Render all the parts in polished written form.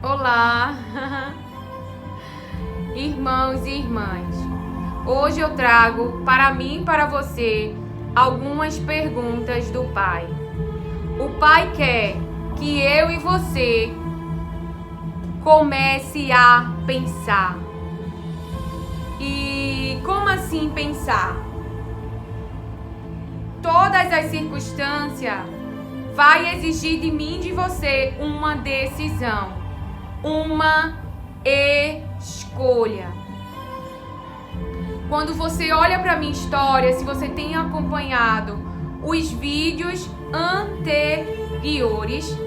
Olá, irmãos e irmãs. Hoje eu trago para mim e para você algumas perguntas do Pai. O Pai quer que eu e você comece a pensar. E como assim pensar? Todas as circunstâncias vai exigir de mim e de você uma decisão, uma escolha. Quando você olha para minha história, se você tem acompanhado os vídeos anteriores,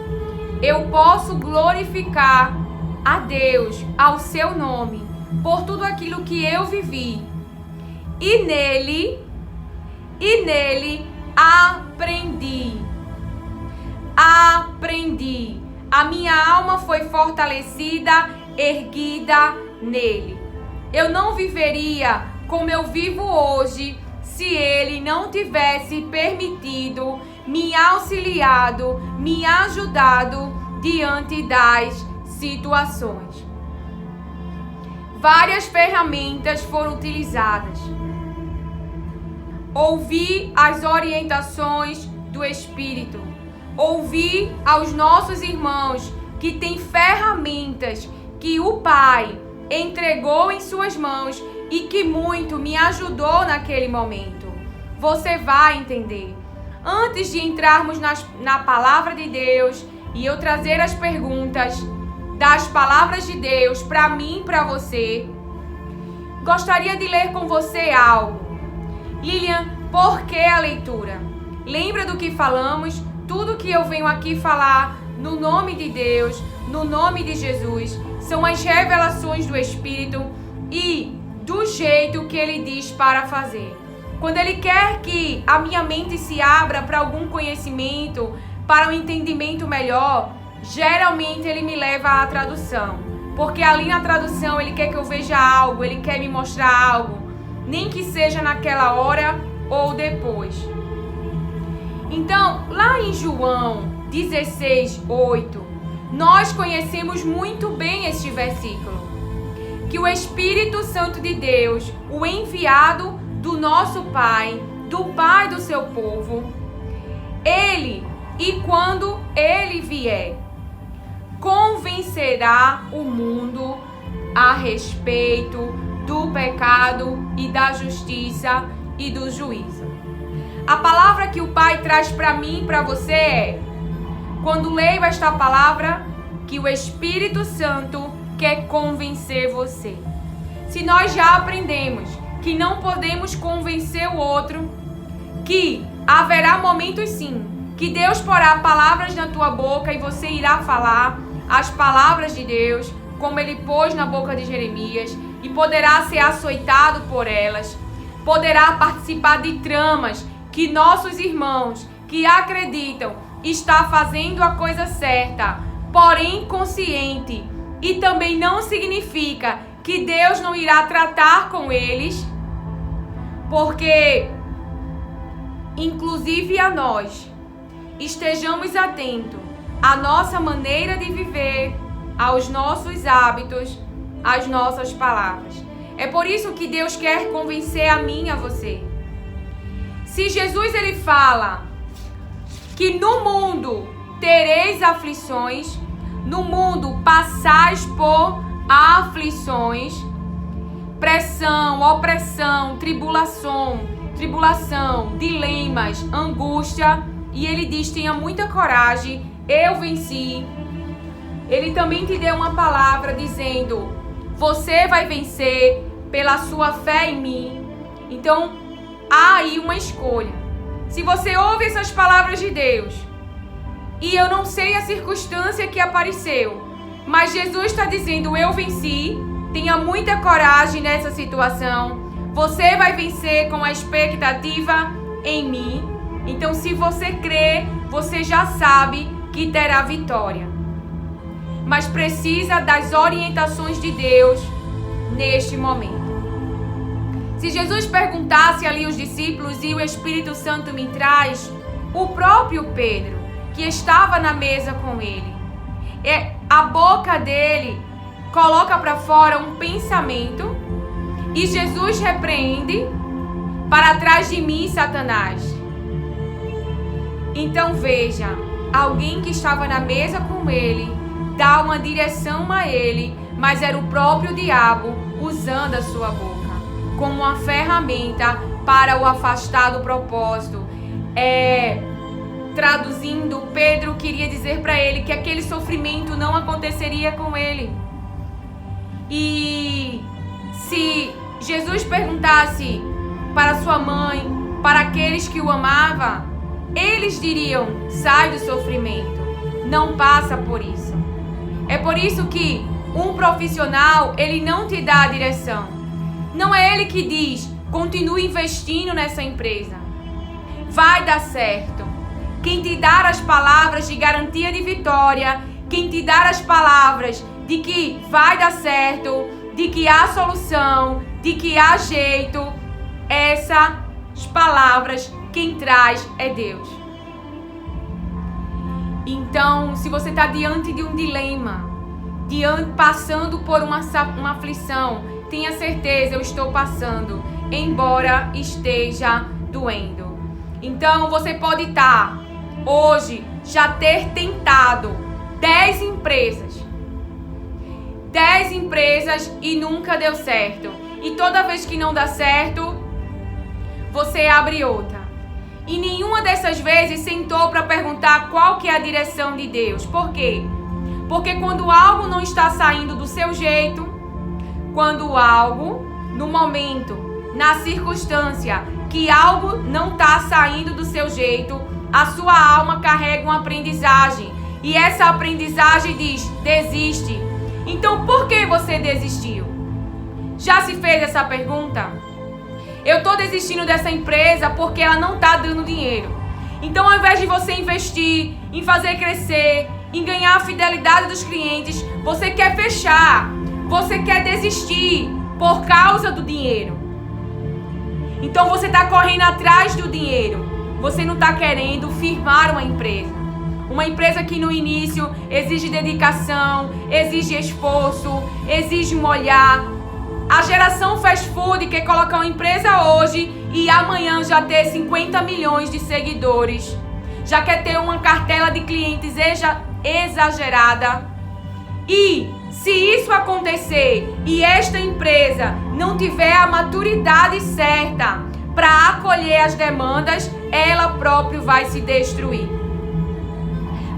eu posso glorificar a Deus, ao seu nome, por tudo aquilo que eu vivi. E nele aprendi. A minha alma foi fortalecida, erguida nele. Eu não viveria como eu vivo hoje se ele não tivesse permitido, me auxiliado, me ajudado diante das situações. Várias ferramentas foram utilizadas. Ouvi as orientações do Espírito. Ouvi aos nossos irmãos que têm ferramentas que o Pai entregou em suas mãos e que muito me ajudou naquele momento. Você vai entender. Antes de entrarmos na palavra de Deus e eu trazer as perguntas das palavras de Deus para mim e para você, gostaria de ler com você algo. Lilian, por que a leitura? Lembra do que falamos? Tudo que eu venho aqui falar no nome de Deus, no nome de Jesus, são as revelações do Espírito e do jeito que Ele diz para fazer. Quando Ele quer que a minha mente se abra para algum conhecimento, para um entendimento melhor, geralmente Ele me leva à tradução. Porque ali na tradução Ele quer que eu veja algo, Ele quer me mostrar algo, nem que seja naquela hora ou depois. Então, lá em João 16:8, nós conhecemos muito bem este versículo. Que o Espírito Santo de Deus, o enviado do nosso Pai, do Pai do seu povo, Ele, e quando Ele vier, convencerá o mundo a respeito do pecado e da justiça e do juízo. A palavra que o Pai traz para mim e para você é, quando leio esta palavra, que o Espírito Santo quer convencer você. Se nós já aprendemos que não podemos convencer o outro, que haverá momentos sim, que Deus porá palavras na tua boca e você irá falar as palavras de Deus, como Ele pôs na boca de Jeremias, e poderá ser açoitado por elas, poderá participar de tramas que nossos irmãos que acreditam está fazendo a coisa certa, porém consciente, e também não significa que Deus não irá tratar com eles, porque inclusive a nós estejamos atentos à nossa maneira de viver, aos nossos hábitos, às nossas palavras. É por isso que Deus quer convencer a mim e a você. Se Jesus ele fala que no mundo tereis aflições, no mundo passais por aflições, pressão, opressão, tribulação, dilemas, angústia, e ele diz: tenha muita coragem, eu venci. Ele também te deu uma palavra dizendo: você vai vencer pela sua fé em mim. Então, há aí uma escolha. Se você ouve essas palavras de Deus, e eu não sei a circunstância que apareceu, mas Jesus está dizendo: eu venci, tenha muita coragem nessa situação, você vai vencer com a expectativa em mim. Então, se você crê, você já sabe que terá vitória. Mas precisa das orientações de Deus neste momento. Se Jesus perguntasse ali aos discípulos e o Espírito Santo me traz, o próprio Pedro, que estava na mesa com ele, a boca dele coloca para fora um pensamento e Jesus repreende: para trás de mim, Satanás. Então veja, alguém que estava na mesa com ele dá uma direção a ele, mas era o próprio diabo usando a sua boca como uma ferramenta para o afastar do propósito. Traduzindo, Pedro queria dizer para ele que aquele sofrimento não aconteceria com ele. E se Jesus perguntasse para sua mãe, para aqueles que o amavam, eles diriam: sai do sofrimento, não passa por isso. É por isso que um profissional, ele não te dá a direção. Não é ele que diz: continue investindo nessa empresa, vai dar certo. Quem te dá as palavras de garantia de vitória, quem te dá as palavras de que vai dar certo, de que há solução, de que há jeito, essas palavras quem traz é Deus. Então, se você está diante de um dilema, passando por uma aflição, tenha certeza, eu estou passando, embora esteja doendo. Então, você pode estar hoje já ter tentado 10 empresas e nunca deu certo. E toda vez que não dá certo, você abre outra. E nenhuma dessas vezes sentou para perguntar qual que é a direção de Deus. Por quê? Porque quando algo não está saindo do seu jeito, quando algo, no momento, na circunstância, que algo não está saindo do seu jeito, a sua alma carrega uma aprendizagem. E essa aprendizagem diz: desiste. Então por que você desistiu? Já se fez essa pergunta? Eu estou desistindo dessa empresa porque ela não está dando dinheiro. Então, ao invés de você investir em fazer crescer, em ganhar a fidelidade dos clientes, você quer fechar, você quer desistir por causa do dinheiro. Então você está correndo atrás do dinheiro. Você não está querendo firmar uma empresa. Uma empresa que no início exige dedicação, exige esforço, exige um olhar. A geração fast food quer colocar uma empresa hoje e amanhã já ter 50 milhões de seguidores. Já quer ter uma cartela de clientes exagerada. E se isso acontecer e esta empresa não tiver a maturidade certa para acolher as demandas, ela própria vai se destruir.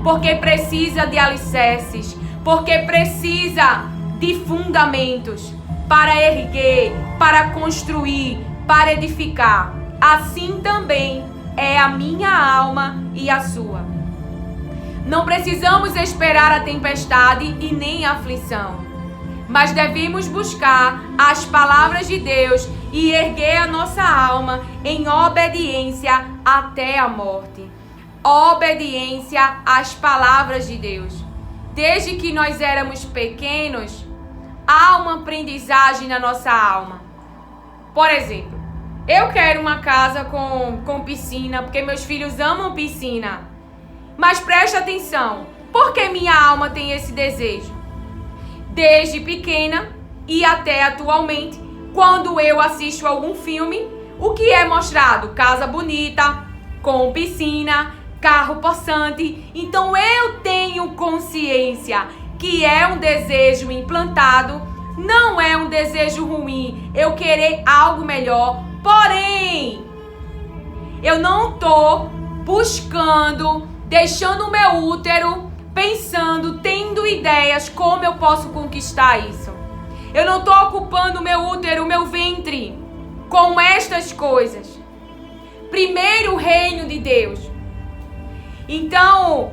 Porque precisa de alicerces, porque precisa de fundamentos para erguer, para construir, para edificar. Assim também é a minha alma e a sua. Não precisamos esperar a tempestade e nem a aflição, mas devemos buscar as palavras de Deus e erguer a nossa alma em obediência até a morte. Obediência às palavras de Deus. Desde que nós éramos pequenos, há uma aprendizagem na nossa alma. Por exemplo, eu quero uma casa com piscina, porque meus filhos amam piscina. Mas preste atenção, por que minha alma tem esse desejo? Desde pequena e até atualmente, quando eu assisto algum filme, o que é mostrado? Casa bonita, com piscina, carro possante. Então eu tenho consciência que é um desejo implantado, não é um desejo ruim, eu querer algo melhor, porém, eu não estou buscando, deixando o meu útero, pensando, tendo ideias como eu posso conquistar isso. Eu não estou ocupando o meu útero, o meu ventre, com estas coisas. Primeiro o reino de Deus. Então,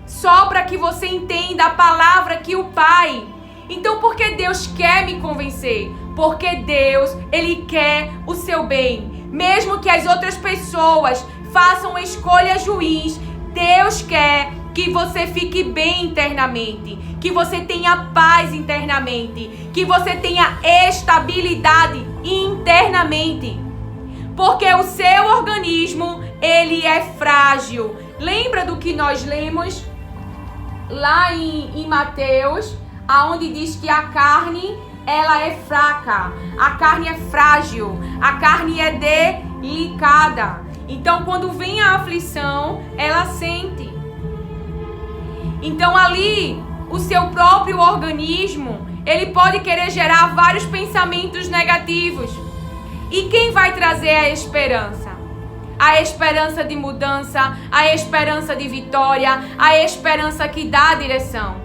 só para que você entenda a palavra que o Pai. Então, por que Deus quer me convencer? Porque Deus, Ele quer o seu bem. Mesmo que as outras pessoas façam escolhas ruins, Deus quer que você fique bem internamente, que você tenha paz internamente, que você tenha estabilidade internamente. Porque o seu organismo, ele é frágil. Lembra do que nós lemos lá em Mateus, aonde diz que a carne, ela é fraca, a carne é frágil, a carne é delicada. Então, quando vem a aflição, ela sente. Então, ali, o seu próprio organismo, ele pode querer gerar vários pensamentos negativos. E quem vai trazer a esperança? A esperança de mudança, a esperança de vitória, a esperança que dá a direção.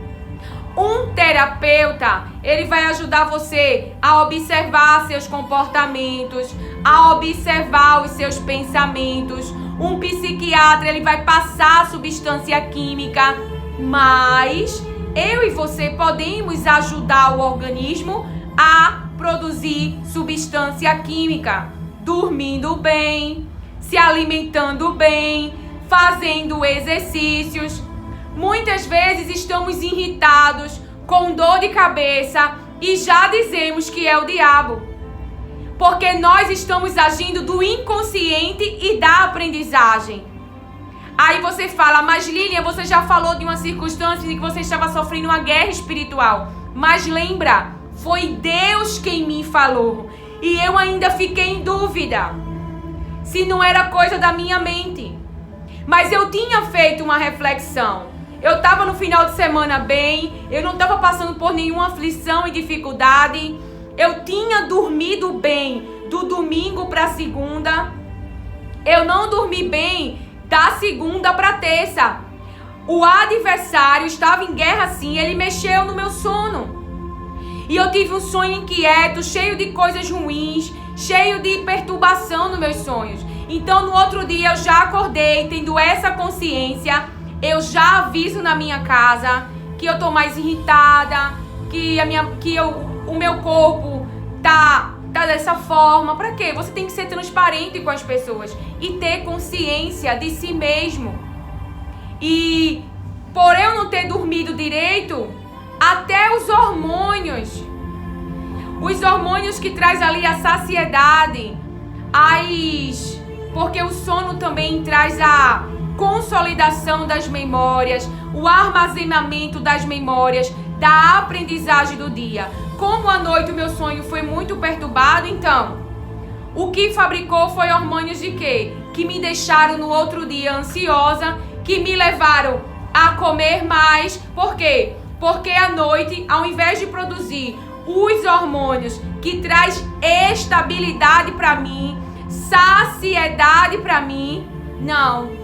Um terapeuta, ele vai ajudar você a observar seus comportamentos, a observar os seus pensamentos. Um psiquiatra, ele vai passar a substância química, mas eu e você podemos ajudar o organismo a produzir substância química, dormindo bem, se alimentando bem, fazendo exercícios. Muitas vezes estamos irritados, com dor de cabeça e já dizemos que é o diabo. Porque nós estamos agindo do inconsciente e da aprendizagem. Aí você fala, mas Lilian, você já falou de uma circunstância em que você estava sofrendo uma guerra espiritual. Mas lembra, foi Deus quem me falou. E eu ainda fiquei em dúvida se não era coisa da minha mente. Mas eu tinha feito uma reflexão. Eu estava no final de semana bem, eu não estava passando por nenhuma aflição e dificuldade. Eu tinha dormido bem do domingo para segunda. Eu não dormi bem da segunda para terça. O adversário estava em guerra sim, ele mexeu no meu sono. E eu tive um sonho inquieto, cheio de coisas ruins, cheio de perturbação nos meus sonhos. Então no outro dia eu já acordei tendo essa consciência. Eu já aviso na minha casa que eu tô mais irritada, o meu corpo tá dessa forma. Pra quê? Você tem que ser transparente com as pessoas e ter consciência de si mesmo. E por eu não ter dormido direito, até os hormônios que traz ali a saciedade, porque o sono também traz a consolidação das memórias, o armazenamento das memórias, da aprendizagem do dia. Como à noite o meu sonho foi muito perturbado, então, o que fabricou foi hormônios de quê? Que me deixaram no outro dia ansiosa, que me levaram a comer mais. Por quê? Porque à noite, ao invés de produzir os hormônios que traz estabilidade para mim, saciedade para mim, não.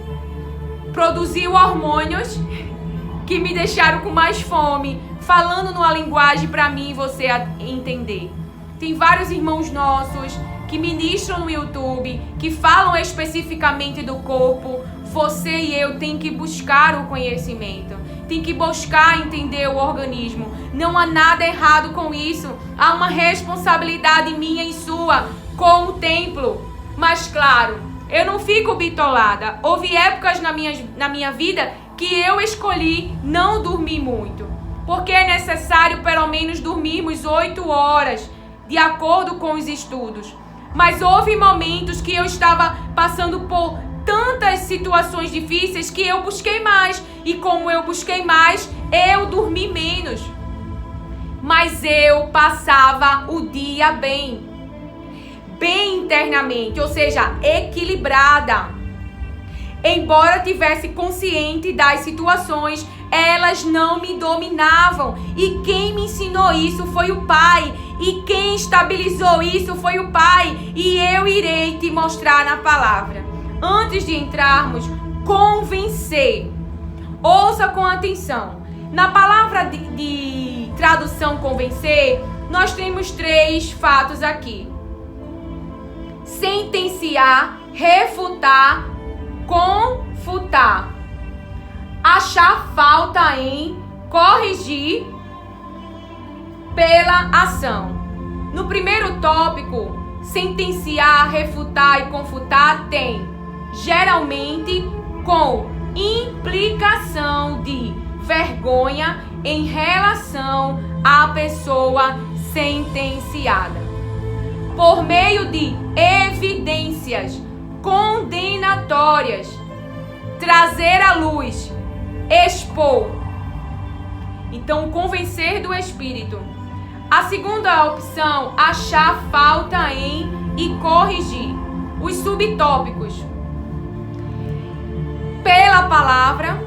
Produziu hormônios que me deixaram com mais fome, falando numa linguagem para mim e você entender. Tem vários irmãos nossos que ministram no YouTube, que falam especificamente do corpo. Você e eu tem que buscar o conhecimento, tem que buscar entender o organismo. Não há nada errado com isso. Há uma responsabilidade minha e sua com o templo. Mas claro, eu não fico bitolada. Houve épocas na minha vida que eu escolhi não dormir muito, porque é necessário pelo menos dormirmos 8 horas, de acordo com os estudos. Mas houve momentos que eu estava passando por tantas situações difíceis que eu busquei mais. E como eu busquei mais, eu dormi menos. Mas eu passava o dia bem internamente, ou seja, equilibrada. Embora tivesse consciente das situações, elas não me dominavam. E quem me ensinou isso foi o Pai. E quem estabilizou isso foi o Pai. E eu irei te mostrar na palavra. Antes de entrarmos, convencer. Ouça com atenção. Na palavra de tradução convencer, nós temos 3 fatos aqui: sentenciar, refutar, confutar. Achar falta em, corrigir pela ação. No primeiro tópico, sentenciar, refutar e confutar tem geralmente com implicação de vergonha em relação à pessoa sentenciada, por meio de evidências condenatórias, trazer à luz, expor, Então, convencer do Espírito. A segunda opção, achar falta em e corrigir. Os subtópicos. Pela palavra,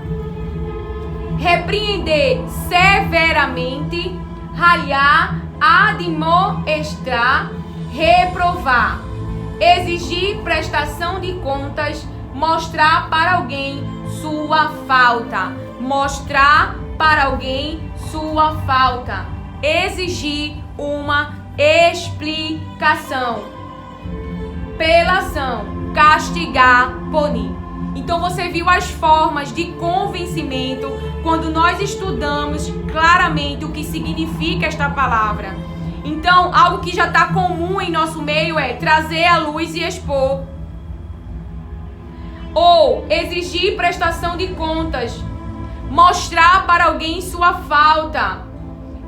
repreender severamente, ralhar, admoestar, reprovar, exigir prestação de contas, mostrar para alguém sua falta. Mostrar para alguém sua falta. Exigir uma explicação. Pela ação, castigar, punir. Então você viu as formas de convencimento quando nós estudamos claramente o que significa esta palavra. Então, algo que já está comum em nosso meio é trazer à luz e expor. Ou exigir prestação de contas. Mostrar para alguém sua falta.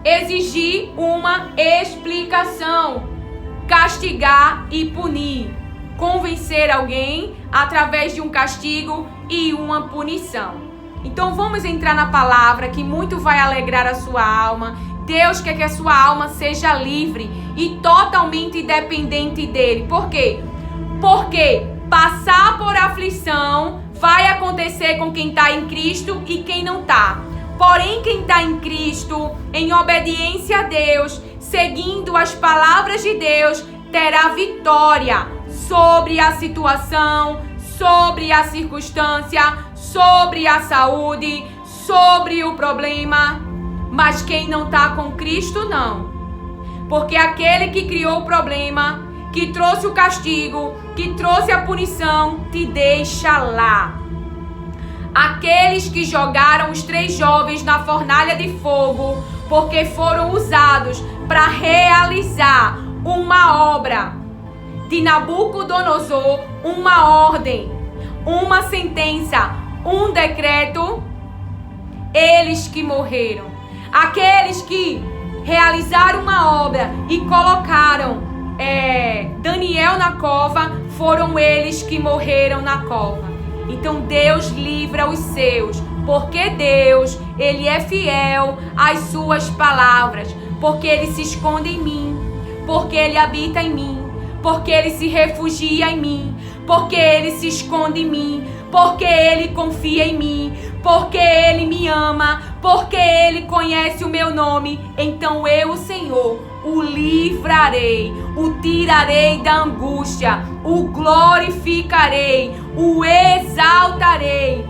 Exigir uma explicação. Castigar e punir. Convencer alguém através de um castigo e uma punição. Então vamos entrar na palavra que muito vai alegrar a sua alma. Deus quer que a sua alma seja livre e totalmente dependente dele. Por quê? Porque passar por aflição vai acontecer com quem está em Cristo e quem não está. Porém, quem está em Cristo, em obediência a Deus, seguindo as palavras de Deus, terá vitória sobre a situação, sobre a circunstância, sobre a saúde, sobre o problema. Mas quem não está com Cristo, não. Porque aquele que criou o problema, que trouxe o castigo, que trouxe a punição, te deixa lá. Aqueles que jogaram os 3 jovens na fornalha de fogo, porque foram usados para realizar uma obra de Nabucodonosor, uma ordem, uma sentença, um decreto, eles que morreram. Aqueles que realizaram uma obra e colocaram Daniel na cova, foram eles que morreram na cova. Então Deus livra os seus, porque Deus, Ele é fiel às suas palavras, porque Ele se esconde em mim, porque Ele habita em mim, porque Ele se refugia em mim, porque Ele se esconde em mim, porque Ele confia em mim, porque Ele me ama, porque Ele conhece o meu nome. Então eu, o Senhor, o livrarei, o tirarei da angústia, o glorificarei, o exaltarei,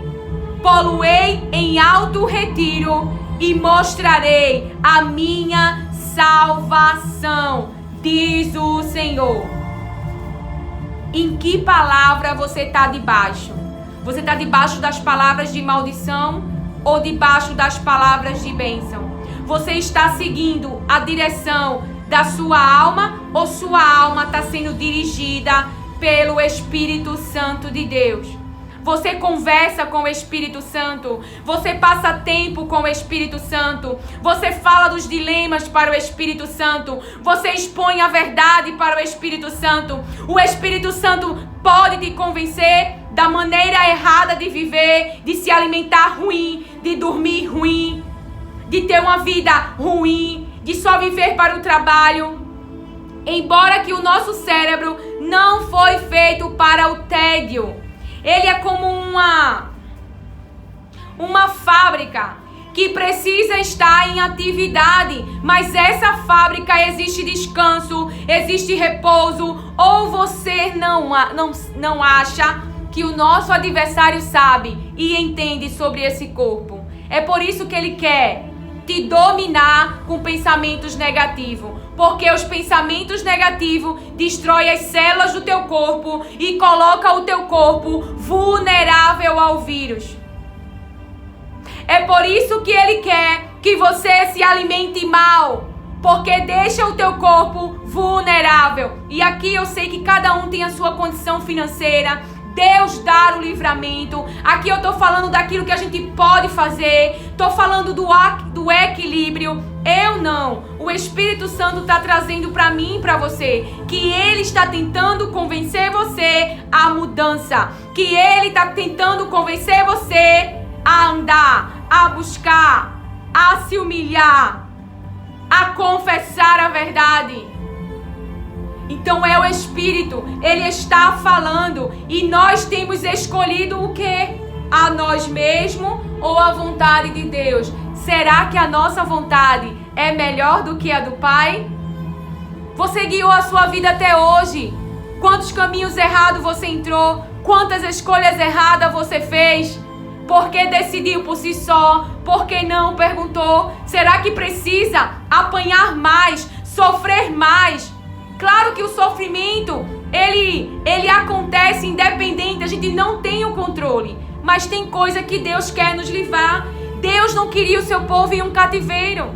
poluei em alto retiro e mostrarei a minha salvação, diz o Senhor. Em que palavra você está debaixo? Você está debaixo das palavras de maldição ou debaixo das palavras de bênção? Você está seguindo a direção da sua alma ou sua alma está sendo dirigida pelo Espírito Santo de Deus? Você conversa com o Espírito Santo, você passa tempo com o Espírito Santo, você fala dos dilemas para o Espírito Santo, você expõe a verdade para o Espírito Santo. O Espírito Santo pode te convencer da maneira errada de viver, de se alimentar ruim, de dormir ruim, de ter uma vida ruim, de só viver para o trabalho. Embora que o nosso cérebro não foi feito para o tédio. Ele é como uma fábrica que precisa estar em atividade, mas essa fábrica existe descanso, existe repouso, ou você não acha que o nosso adversário sabe e entende sobre esse corpo? É por isso que ele quer te dominar com pensamentos negativos, porque os pensamentos negativos destroem as células do teu corpo e coloca o teu corpo vulnerável ao vírus. É por isso que ele quer que você se alimente mal, porque deixa o teu corpo vulnerável. E aqui eu sei que cada um tem a sua condição financeira, Deus dá o livramento. Aqui eu tô falando daquilo que a gente pode fazer. Tô falando do equilíbrio. Eu não. O Espírito Santo está trazendo para mim e para você que Ele está tentando convencer você à mudança. Que Ele está tentando convencer você a andar, a buscar, a se humilhar, a confessar a verdade. Então é o Espírito, ele está falando, e nós temos escolhido o quê? A nós mesmos ou a vontade de Deus? Será que a nossa vontade é melhor do que a do Pai? Você guiou a sua vida até hoje. Quantos caminhos errados você entrou? Quantas escolhas erradas você fez? Por que decidiu por si só? Por que não perguntou? Será que precisa apanhar mais, sofrer mais? Claro que o sofrimento, ele acontece independente, a gente não tem o controle. Mas tem coisa que Deus quer nos livrar. Deus não queria o seu povo em um cativeiro.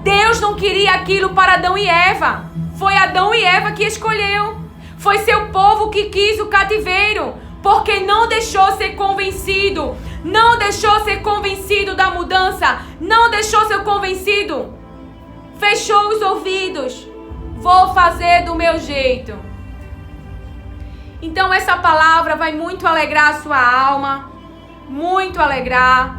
Deus não queria aquilo para Adão e Eva. Foi Adão e Eva que escolheu. Foi seu povo que quis o cativeiro, porque não deixou ser convencido. Não deixou ser convencido da mudança. Não deixou ser convencido. Fechou os ouvidos. Vou fazer do meu jeito. Então essa palavra vai muito alegrar a sua alma. Muito alegrar.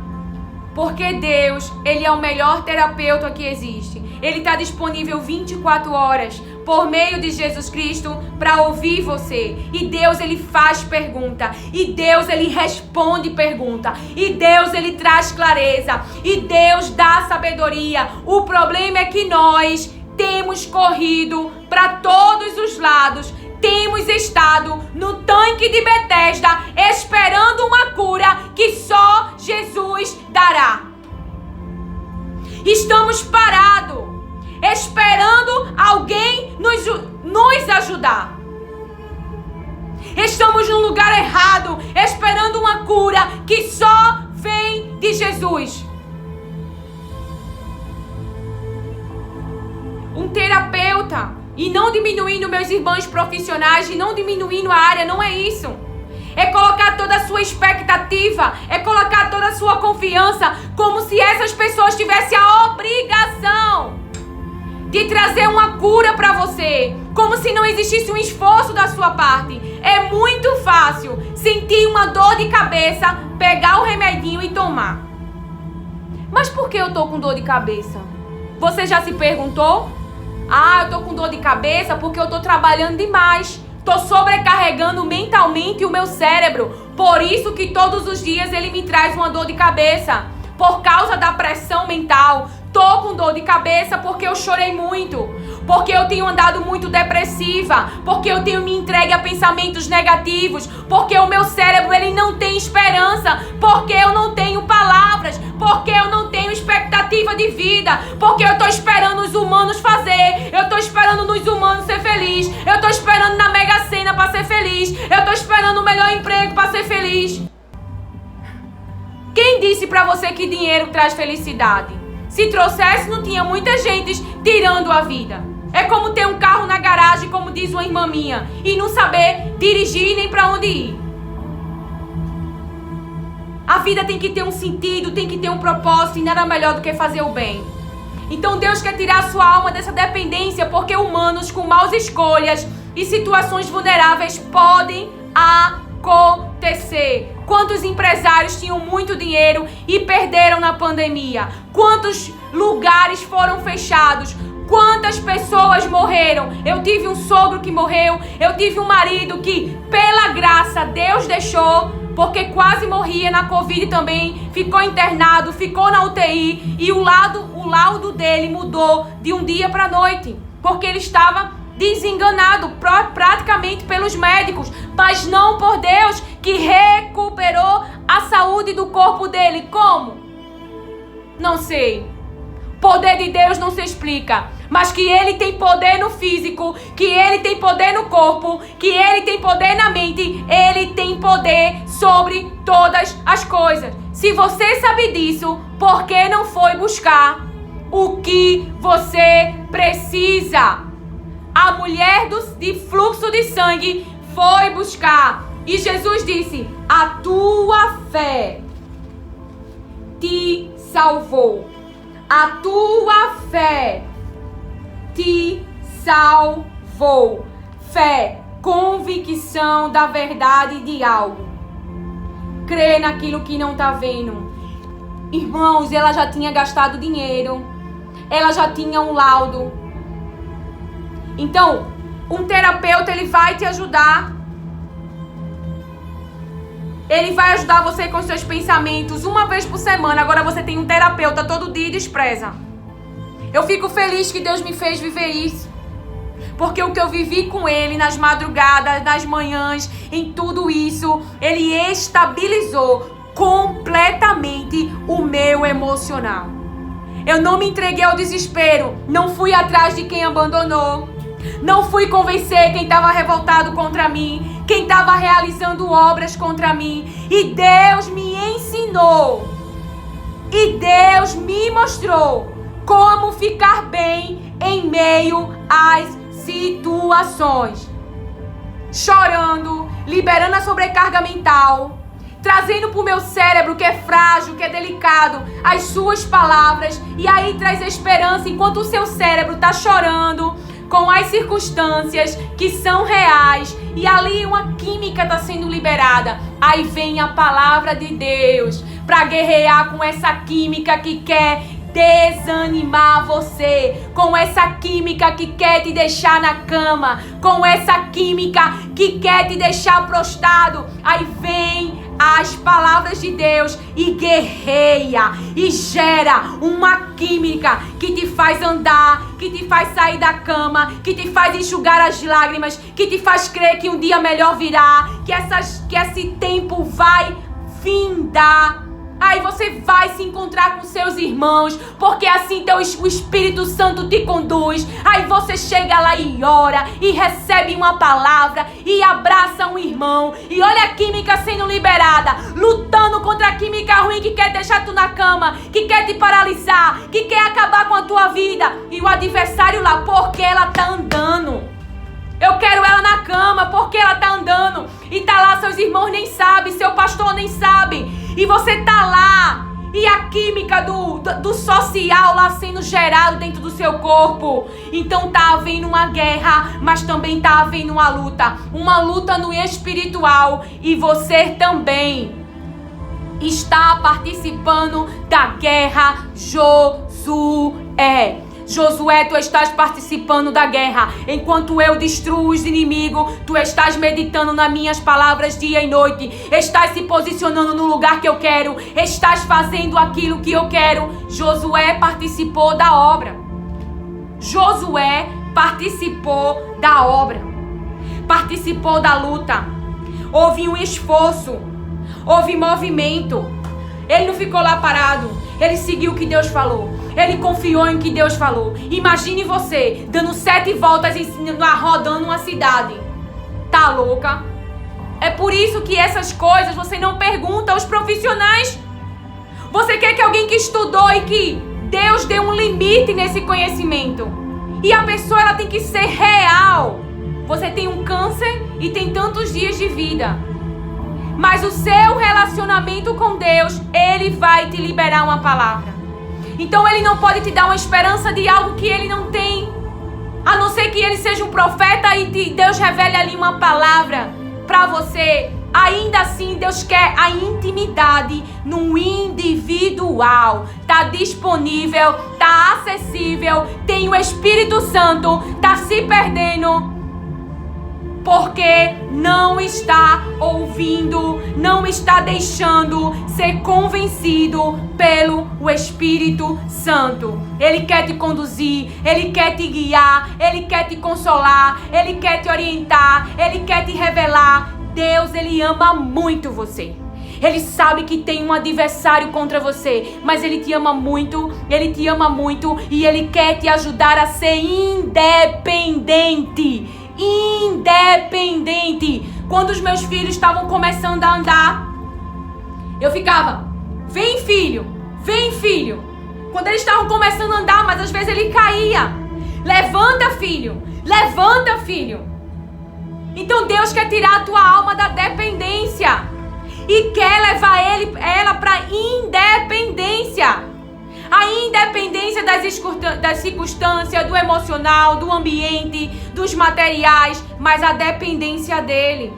Porque Deus, ele é o melhor terapeuta que existe. Ele está disponível 24 horas por meio de Jesus Cristo para ouvir você. E Deus, ele faz pergunta. E Deus, ele responde pergunta. E Deus, ele traz clareza. E Deus dá sabedoria. O problema é que nós temos corrido para todos os lados. Temos estado no tanque de Betesda esperando uma cura que só Jesus dará. Estamos parados, esperando alguém nos ajudar. Estamos no lugar errado, esperando uma cura que só vem de Jesus. Um terapeuta, e não diminuindo meus irmãos profissionais, e não diminuindo a área, não é isso. É colocar toda a sua expectativa, é colocar toda a sua confiança, como se essas pessoas tivessem a obrigação de trazer uma cura para você, como se não existisse um esforço da sua parte. É muito fácil sentir uma dor de cabeça, pegar o remedinho e tomar. Mas por que eu tô com dor de cabeça? Você já se perguntou? Ah, eu tô com dor de cabeça porque eu tô trabalhando demais. Tô sobrecarregando mentalmente o meu cérebro. Por isso que todos os dias ele me traz uma dor de cabeça. Por causa da pressão mental. Tô com dor de cabeça porque eu chorei muito. Porque eu tenho andado muito depressiva. Porque eu tenho me entregue a pensamentos negativos. Porque o meu cérebro, ele não tem esperança. Porque eu não tenho palavras. Porque eu não tenho expectativa de vida. Porque eu tô esperando os humanos fazer. Eu tô esperando nos humanos ser feliz. Eu tô esperando na Mega Sena pra ser feliz. Eu tô esperando o melhor emprego pra ser feliz. Quem disse pra você que dinheiro traz felicidade? Se trouxesse, não tinha muita gente tirando a vida. É como ter um carro na garagem, como diz uma irmã minha, e não saber dirigir nem pra onde ir. A vida tem que ter um sentido, tem que ter um propósito, e nada melhor do que fazer o bem. Então Deus quer tirar a sua alma dessa dependência, porque humanos com maus escolhas e situações vulneráveis podem acontecer. Quantos empresários tinham muito dinheiro e perderam na pandemia? Quantos lugares foram fechados? Quantas pessoas morreram? Eu tive um sogro que morreu. Eu tive um marido que, pela graça, Deus deixou, porque quase morria na Covid também. Ficou internado, ficou na UTI. E o laudo dele mudou de um dia para a noite, porque ele estava desenganado praticamente pelos médicos, mas não por Deus, que recuperou a saúde do corpo dele. Como? Não sei. Poder de Deus não se explica, mas que ele tem poder no físico, que ele tem poder no corpo, que ele tem poder na mente, ele tem poder sobre todas as coisas. Se você sabe disso, por que não foi buscar o que você precisa? A mulher de fluxo de sangue foi buscar. E Jesus disse: a tua fé te salvou. A tua fé te salvou. Fé, convicção da verdade de algo. Crê naquilo que não está vendo. Irmãos, ela já tinha gastado dinheiro. Ela já tinha um laudo. Então, um terapeuta, ele vai te ajudar. Ele vai ajudar você com seus pensamentos uma vez por semana. Agora você tem um terapeuta todo dia e despreza. Eu fico feliz que Deus me fez viver isso. Porque o que eu vivi com Ele nas madrugadas, nas manhãs, em tudo isso, Ele estabilizou completamente o meu emocional. Eu não me entreguei ao desespero. Não fui atrás de quem abandonou. Não fui convencer quem estava revoltado contra mim, quem estava realizando obras contra mim. E Deus me ensinou. E Deus me mostrou como ficar bem em meio às situações. Chorando, liberando a sobrecarga mental, trazendo para o meu cérebro, que é frágil, que é delicado, as suas palavras. E aí traz esperança enquanto o seu cérebro está chorando com as circunstâncias que são reais, e ali uma química está sendo liberada. Aí vem a palavra de Deus para guerrear com essa química que quer desanimar você, com essa química que quer te deixar na cama, com essa química que quer te deixar prostrado. Aí vem as palavras de Deus e guerreia e gera uma química que te faz andar, que te faz sair da cama, que te faz enxugar as lágrimas, que te faz crer que um dia melhor virá, que esse tempo vai findar. Aí você vai se encontrar com seus irmãos, porque assim o Espírito Santo te conduz. Aí você chega lá e ora, e recebe uma palavra, e abraça um irmão. E olha a química sendo liberada, lutando contra a química ruim que quer deixar tu na cama, que quer te paralisar, que quer acabar com a tua vida. E o adversário lá, porque ela tá andando. Eu quero ela na cama, porque ela tá andando. E tá lá, seus irmãos nem sabem, seu pastor nem sabe. E você tá lá, e a química do social lá sendo gerado dentro do seu corpo. Então tá havendo uma guerra, mas também tá havendo uma luta no espiritual. E você também está participando da guerra, Josué. Josué, tu estás participando da guerra. Enquanto eu destruo os inimigos, tu estás meditando nas minhas palavras dia e noite. Estás se posicionando no lugar que eu quero. Estás fazendo aquilo que eu quero. Josué participou da obra. Josué participou da obra. Participou da luta. Houve um esforço. Houve movimento. Ele não ficou lá parado. Ele seguiu o que Deus falou. Ele confiou em que Deus falou. Imagine você dando 7 voltas rodando uma cidade. Tá louca? É por isso que essas coisas você não pergunta aos profissionais. Você quer que alguém que estudou e que Deus dê um limite nesse conhecimento. E a pessoa ela tem que ser real. Você tem um câncer e tem tantos dias de vida. Mas o seu relacionamento com Deus, Ele vai te liberar uma palavra. Então Ele não pode te dar uma esperança de algo que Ele não tem. A não ser que Ele seja um profeta e Deus revele ali uma palavra para você. Ainda assim, Deus quer a intimidade no individual. Tá disponível, tá acessível, tem o Espírito Santo, tá se perdendo. Porque não está ouvindo, não está deixando ser convencido pelo Espírito Santo. Ele quer te conduzir, Ele quer te guiar, Ele quer te consolar, Ele quer te orientar, Ele quer te revelar. Deus, Ele ama muito você. Ele sabe que tem um adversário contra você, mas Ele te ama muito e Ele quer te ajudar a ser independente. Quando os meus filhos estavam começando a andar, eu ficava, vem filho. Quando eles estavam começando a andar, mas às vezes ele caía. Levanta filho. Então Deus quer tirar a tua alma da dependência e quer levar ela para independência. A independência das circunstâncias, do emocional, do ambiente, dos materiais, mas a dependência dele.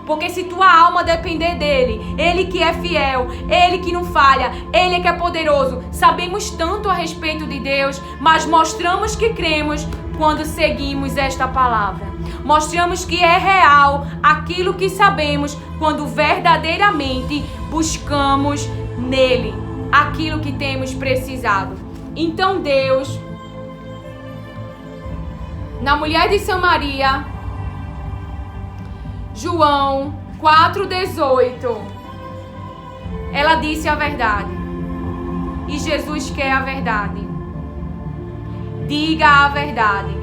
Porque se tua alma depender dele, ele que é fiel, ele que não falha, ele que é poderoso, sabemos tanto a respeito de Deus, mas mostramos que cremos quando seguimos esta palavra. Mostramos que é real aquilo que sabemos quando verdadeiramente buscamos nele aquilo que temos precisado. Então Deus, na mulher de Samaria, João 4,18, ela disse a verdade. E Jesus quer a verdade. Diga a verdade.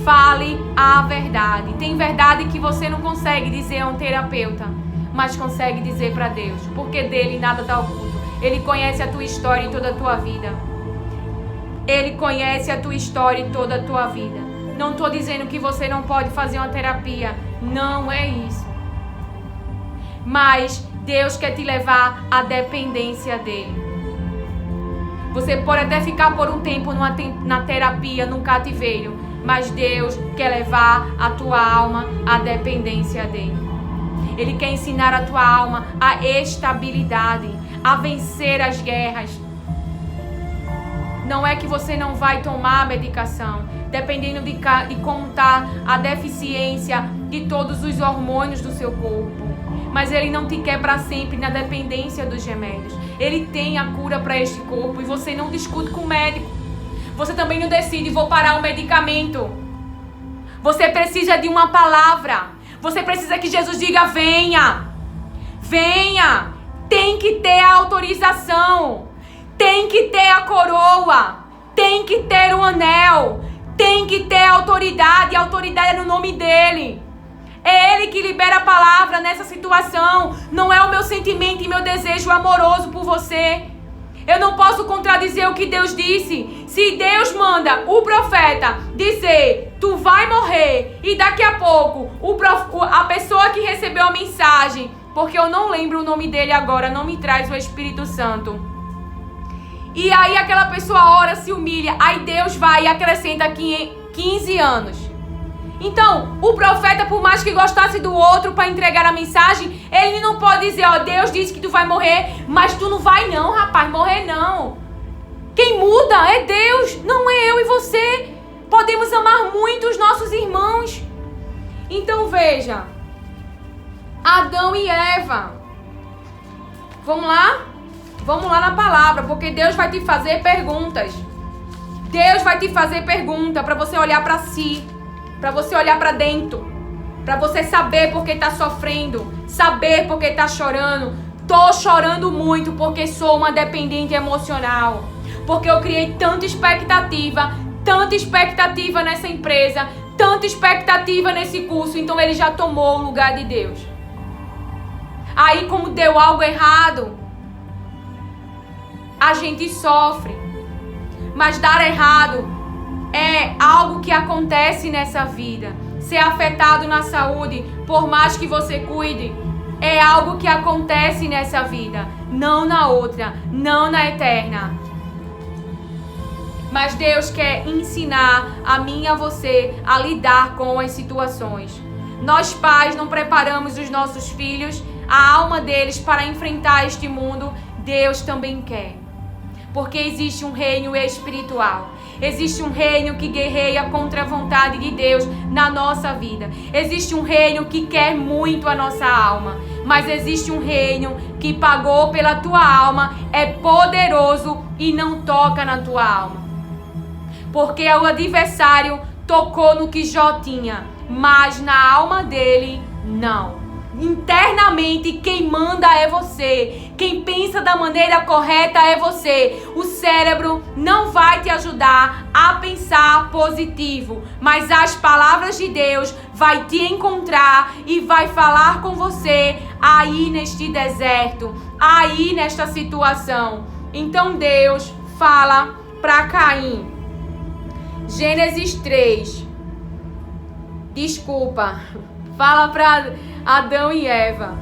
Fale a verdade. Tem verdade que você não consegue dizer a um terapeuta, mas consegue dizer para Deus, porque dele nada está oculto. Ele conhece a tua história e toda a tua vida. Ele conhece a tua história e toda a tua vida. Não estou dizendo que você não pode fazer uma terapia. Não é isso. Mas Deus quer te levar à dependência dele. Você pode até ficar por um tempo na terapia, num cativeiro, mas Deus quer levar a tua alma à dependência dele. Ele quer ensinar a tua alma a estabilidade, a vencer as guerras. Não é que você não vai tomar medicação, dependendo de como está a deficiência de todos os hormônios do seu corpo. Mas ele não te quer para sempre na dependência dos remédios. Ele tem a cura para este corpo e você não discute com o médico. Você também não decide, vou parar o medicamento. Você precisa de uma palavra. Você precisa que Jesus diga, venha. Venha. Tem que ter a autorização. Tem que ter a coroa. Tem que ter o anel. Tem que ter a autoridade. A autoridade é no nome dele. É ele que libera a palavra nessa situação. Não é o meu sentimento e meu desejo amoroso por você. Eu não posso contradizer o que Deus disse. Se Deus manda o profeta dizer, tu vai morrer, e daqui a pouco a pessoa que recebeu a mensagem, porque eu não lembro o nome dele agora, não me traz o Espírito Santo. E aí aquela pessoa ora, se humilha, aí Deus vai e acrescenta aqui 15 anos. Então, o profeta, por mais que gostasse do outro para entregar a mensagem, ele não pode dizer, ó, Deus disse que tu vai morrer, mas tu não vai não, rapaz, morrer não. Quem muda é Deus, não é eu e você. Podemos amar muito os nossos irmãos. Então veja, Adão e Eva. Vamos lá? Vamos lá na palavra, porque Deus vai te fazer perguntas. Deus vai te fazer pergunta para você olhar para si. Para você olhar para dentro, para você saber por que está sofrendo, saber por que está chorando. Tô chorando muito porque sou uma dependente emocional, porque eu criei tanta expectativa nessa empresa, tanta expectativa nesse curso, então ele já tomou o lugar de Deus. Aí como deu algo errado, a gente sofre, mas dar errado é algo que acontece nessa vida. Ser afetado na saúde, por mais que você cuide, é algo que acontece nessa vida, não na outra, não na eterna. Mas Deus quer ensinar a mim e a você a lidar com as situações. Nós pais não preparamos os nossos filhos, a alma deles para enfrentar este mundo. Deus também quer. Porque existe um reino espiritual. Existe um reino que guerreia contra a vontade de Deus na nossa vida. Existe um reino que quer muito a nossa alma. Mas existe um reino que pagou pela tua alma, é poderoso e não toca na tua alma. Porque o adversário tocou no que Jó tinha, mas na alma dele, não. Internamente, quem manda é você. Quem pensa da maneira correta é você. O cérebro não vai te ajudar a pensar positivo, mas as palavras de Deus vai te encontrar e vai falar com você aí neste deserto, aí nesta situação. Então Deus fala para Caim. Gênesis 3. Desculpa. Fala para Adão e Eva.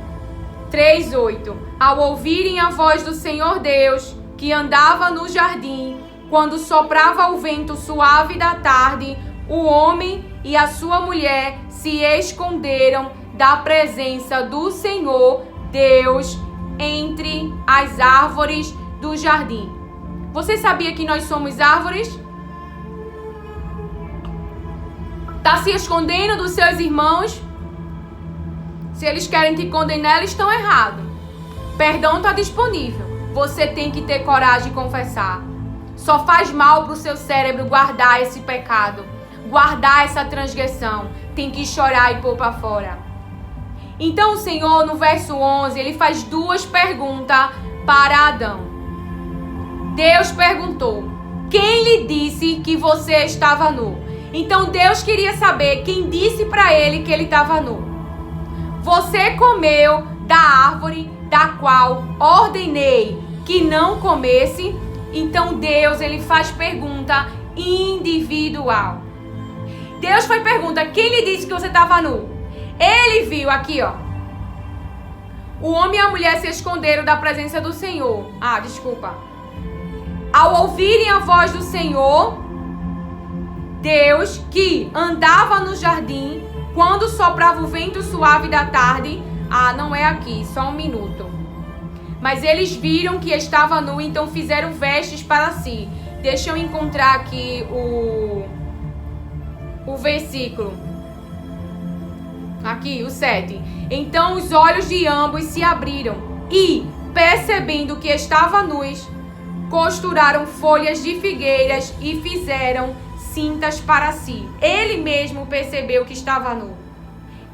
3:8. Ao ouvirem a voz do Senhor Deus, que andava no jardim, quando soprava o vento suave da tarde, o homem e a sua mulher se esconderam da presença do Senhor Deus entre as árvores do jardim. Você sabia que nós somos árvores? Está se escondendo dos seus irmãos? Se eles querem te condenar, eles estão errados. Perdão está disponível. Você tem que ter coragem de confessar. Só faz mal para o seu cérebro guardar esse pecado, guardar essa transgressão. Tem que chorar e pôr para fora. Então o Senhor, no verso 11, ele faz duas perguntas para Adão. Deus perguntou: quem lhe disse que você estava nu? Então Deus queria saber quem disse para ele que ele estava nu. Você comeu da árvore da qual ordenei que não comesse? Então Deus, ele faz pergunta individual. Deus faz pergunta: quem lhe disse que você estava nu? Ele viu aqui, ó. O homem e a mulher se esconderam da presença do Senhor. Ao ouvirem a voz do Senhor, Deus, que andava no jardim, quando soprava o vento suave da tarde. Não é aqui, só um minuto. Mas eles viram que estava nu, então fizeram vestes para si. Deixa eu encontrar aqui o versículo. Aqui, o 7. Então os olhos de ambos se abriram e, percebendo que estava nus, costuraram folhas de figueiras e fizeram cintas para si. Ele mesmo percebeu que estava nu.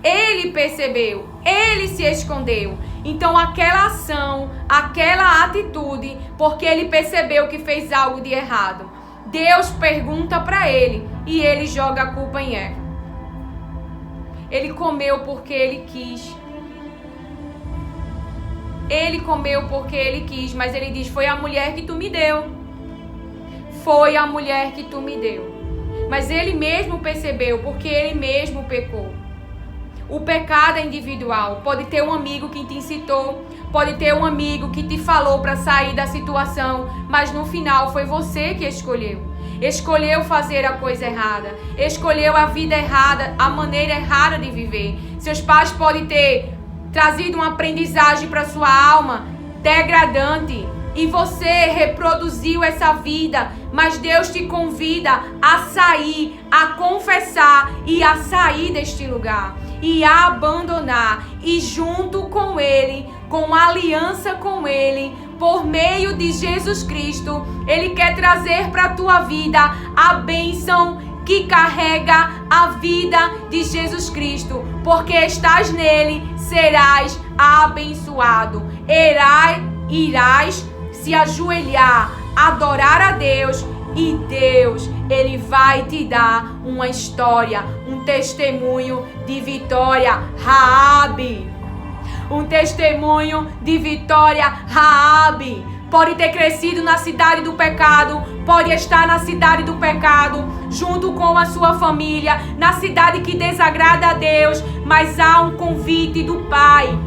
Ele percebeu, ele se escondeu. Então aquela ação, aquela atitude, porque ele percebeu que fez algo de errado. Deus pergunta para ele e ele joga a culpa em Eva. Ele comeu porque ele quis. Ele comeu porque ele quis, mas ele diz: foi a mulher que tu me deu. Foi a mulher que tu me deu. Mas ele mesmo percebeu, porque ele mesmo pecou. O pecado é individual. Pode ter um amigo que te incitou, pode ter um amigo que te falou para sair da situação, mas no final foi você que escolheu. Escolheu fazer a coisa errada, escolheu a vida errada, a maneira errada de viver. Seus pais podem ter trazido uma aprendizagem para sua alma degradante e você reproduziu essa vida, mas Deus te convida a sair, a confessar e a sair deste lugar e a abandonar, e junto com Ele, com aliança com Ele, por meio de Jesus Cristo, Ele quer trazer para a tua vida a bênção que carrega a vida de Jesus Cristo, porque estás nele, serás abençoado. Irás se ajoelhar, adorar a Deus, e Deus, Ele vai te dar uma história, um testemunho de vitória. Raabe, um testemunho de vitória. Raabe pode ter crescido na cidade do pecado, pode estar na cidade do pecado, junto com a sua família, na cidade que desagrada a Deus, mas há um convite do Pai.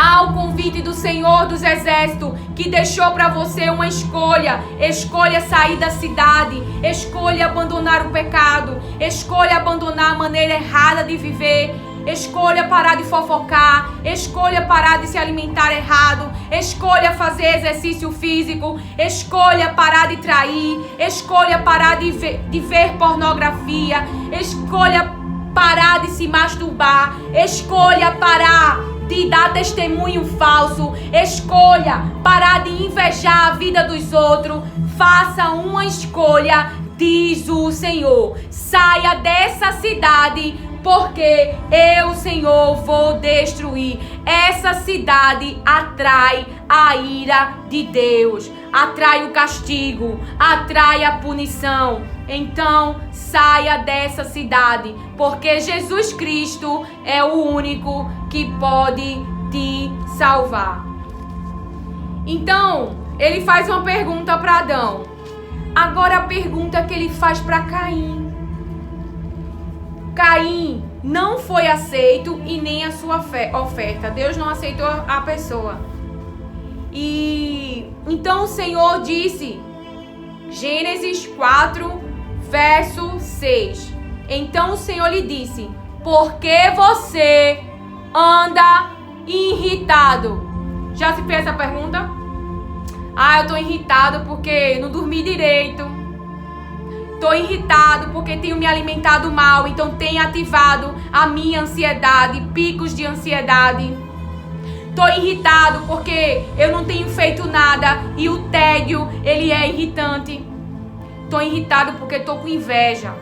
Há o convite do Senhor dos Exércitos, que deixou para você uma escolha. Escolha sair da cidade, escolha abandonar o pecado, escolha abandonar a maneira errada de viver, escolha parar de fofocar, escolha parar de se alimentar errado, escolha fazer exercício físico, escolha parar de trair, escolha parar de ver pornografia, escolha parar de se masturbar, escolha parar de dar testemunho falso, escolha parar de invejar a vida dos outros. Faça uma escolha, diz o Senhor. Saia dessa cidade, porque eu, Senhor, vou destruir. Essa cidade atrai a ira de Deus, atrai o castigo, atrai a punição. Então, saia dessa cidade, porque Jesus Cristo é o único que pode te salvar. Então, ele faz uma pergunta para Adão. Agora a pergunta que ele faz para Caim. Caim não foi aceito e nem a sua oferta. Deus não aceitou a pessoa. E então o Senhor disse, Gênesis 4, verso 6. Então o Senhor lhe disse: Porque você anda irritado. Já se fez essa pergunta? Eu tô irritado porque não dormi direito. Tô irritado porque tenho me alimentado mal, então tem ativado a minha ansiedade, picos de ansiedade. Tô irritado porque eu não tenho feito nada e o tédio, ele é irritante. Tô irritado porque tô com inveja,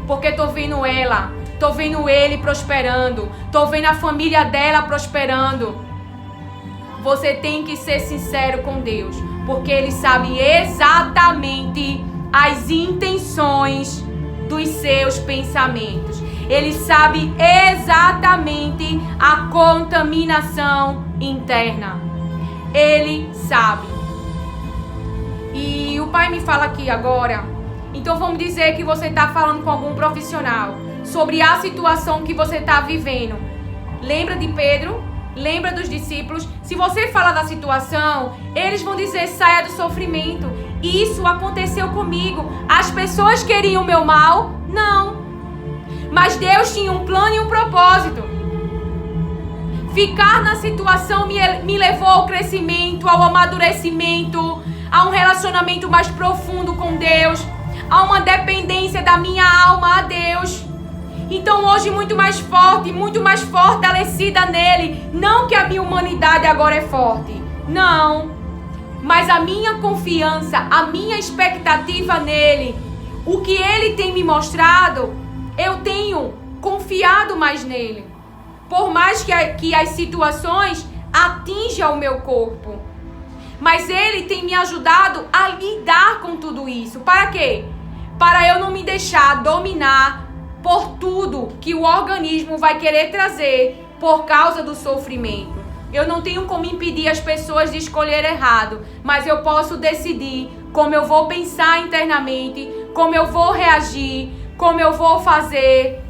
porque tô vendo ela, tô vendo ele prosperando, tô vendo a família dela prosperando. Você tem que ser sincero com Deus, porque Ele sabe exatamente as intenções dos seus pensamentos. Ele sabe exatamente a contaminação interna. Ele sabe. E o Pai me fala aqui agora. Então vamos dizer que você está falando com algum profissional sobre a situação que você está vivendo. Lembra de Pedro? Lembra dos discípulos? Se você falar da situação, eles vão dizer: saia do sofrimento. Isso aconteceu comigo. As pessoas queriam o meu mal? Não. Mas Deus tinha um plano e um propósito. Ficar na situação me levou ao crescimento, ao amadurecimento, a um relacionamento mais profundo com Deus, a uma dependência da minha alma a Deus. Então hoje muito mais forte, muito mais fortalecida nele. Não que a minha humanidade agora é forte. Não. Mas a minha confiança, a minha expectativa nele, o que ele tem me mostrado, eu tenho confiado mais nele. Por mais que as situações atinjam o meu corpo. Mas ele tem me ajudado a lidar com tudo isso. Para quê? Para eu não me deixar dominar por tudo que o organismo vai querer trazer por causa do sofrimento. Eu não tenho como impedir as pessoas de escolher errado, mas eu posso decidir como eu vou pensar internamente, como eu vou reagir, como eu vou fazer,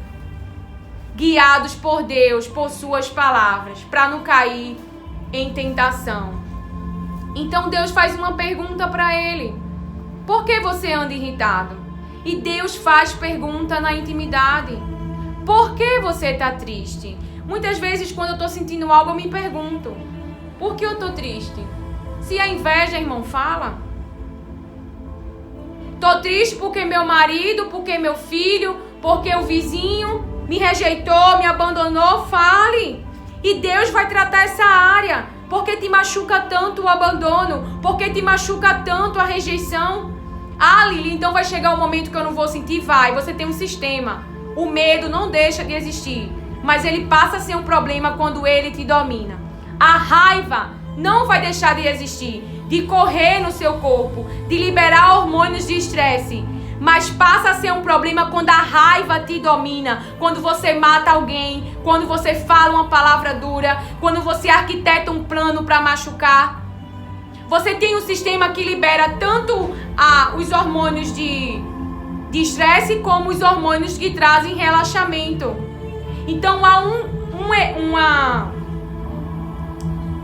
guiados por Deus, por suas palavras, para não cair em tentação. Então Deus faz uma pergunta para ele: por que você anda irritado? E Deus faz pergunta na intimidade: por que você está triste? Muitas vezes quando eu estou sentindo algo eu me pergunto: por que eu estou triste? Se a inveja, irmão, fala. Estou triste porque meu marido, porque meu filho, porque o vizinho me rejeitou, me abandonou. Fale. E Deus vai tratar essa área. Por que te machuca tanto o abandono? Por que te machuca tanto a rejeição? Lili, então vai chegar um momento que eu não vou sentir? Vai, você tem um sistema. O medo não deixa de existir, mas ele passa a ser um problema quando ele te domina. A raiva não vai deixar de existir, de correr no seu corpo, de liberar hormônios de estresse, mas passa a ser um problema quando a raiva te domina, quando você mata alguém, quando você fala uma palavra dura, quando você arquiteta um plano para machucar. Você tem um sistema que libera tanto os hormônios de estresse como os hormônios que trazem relaxamento. Então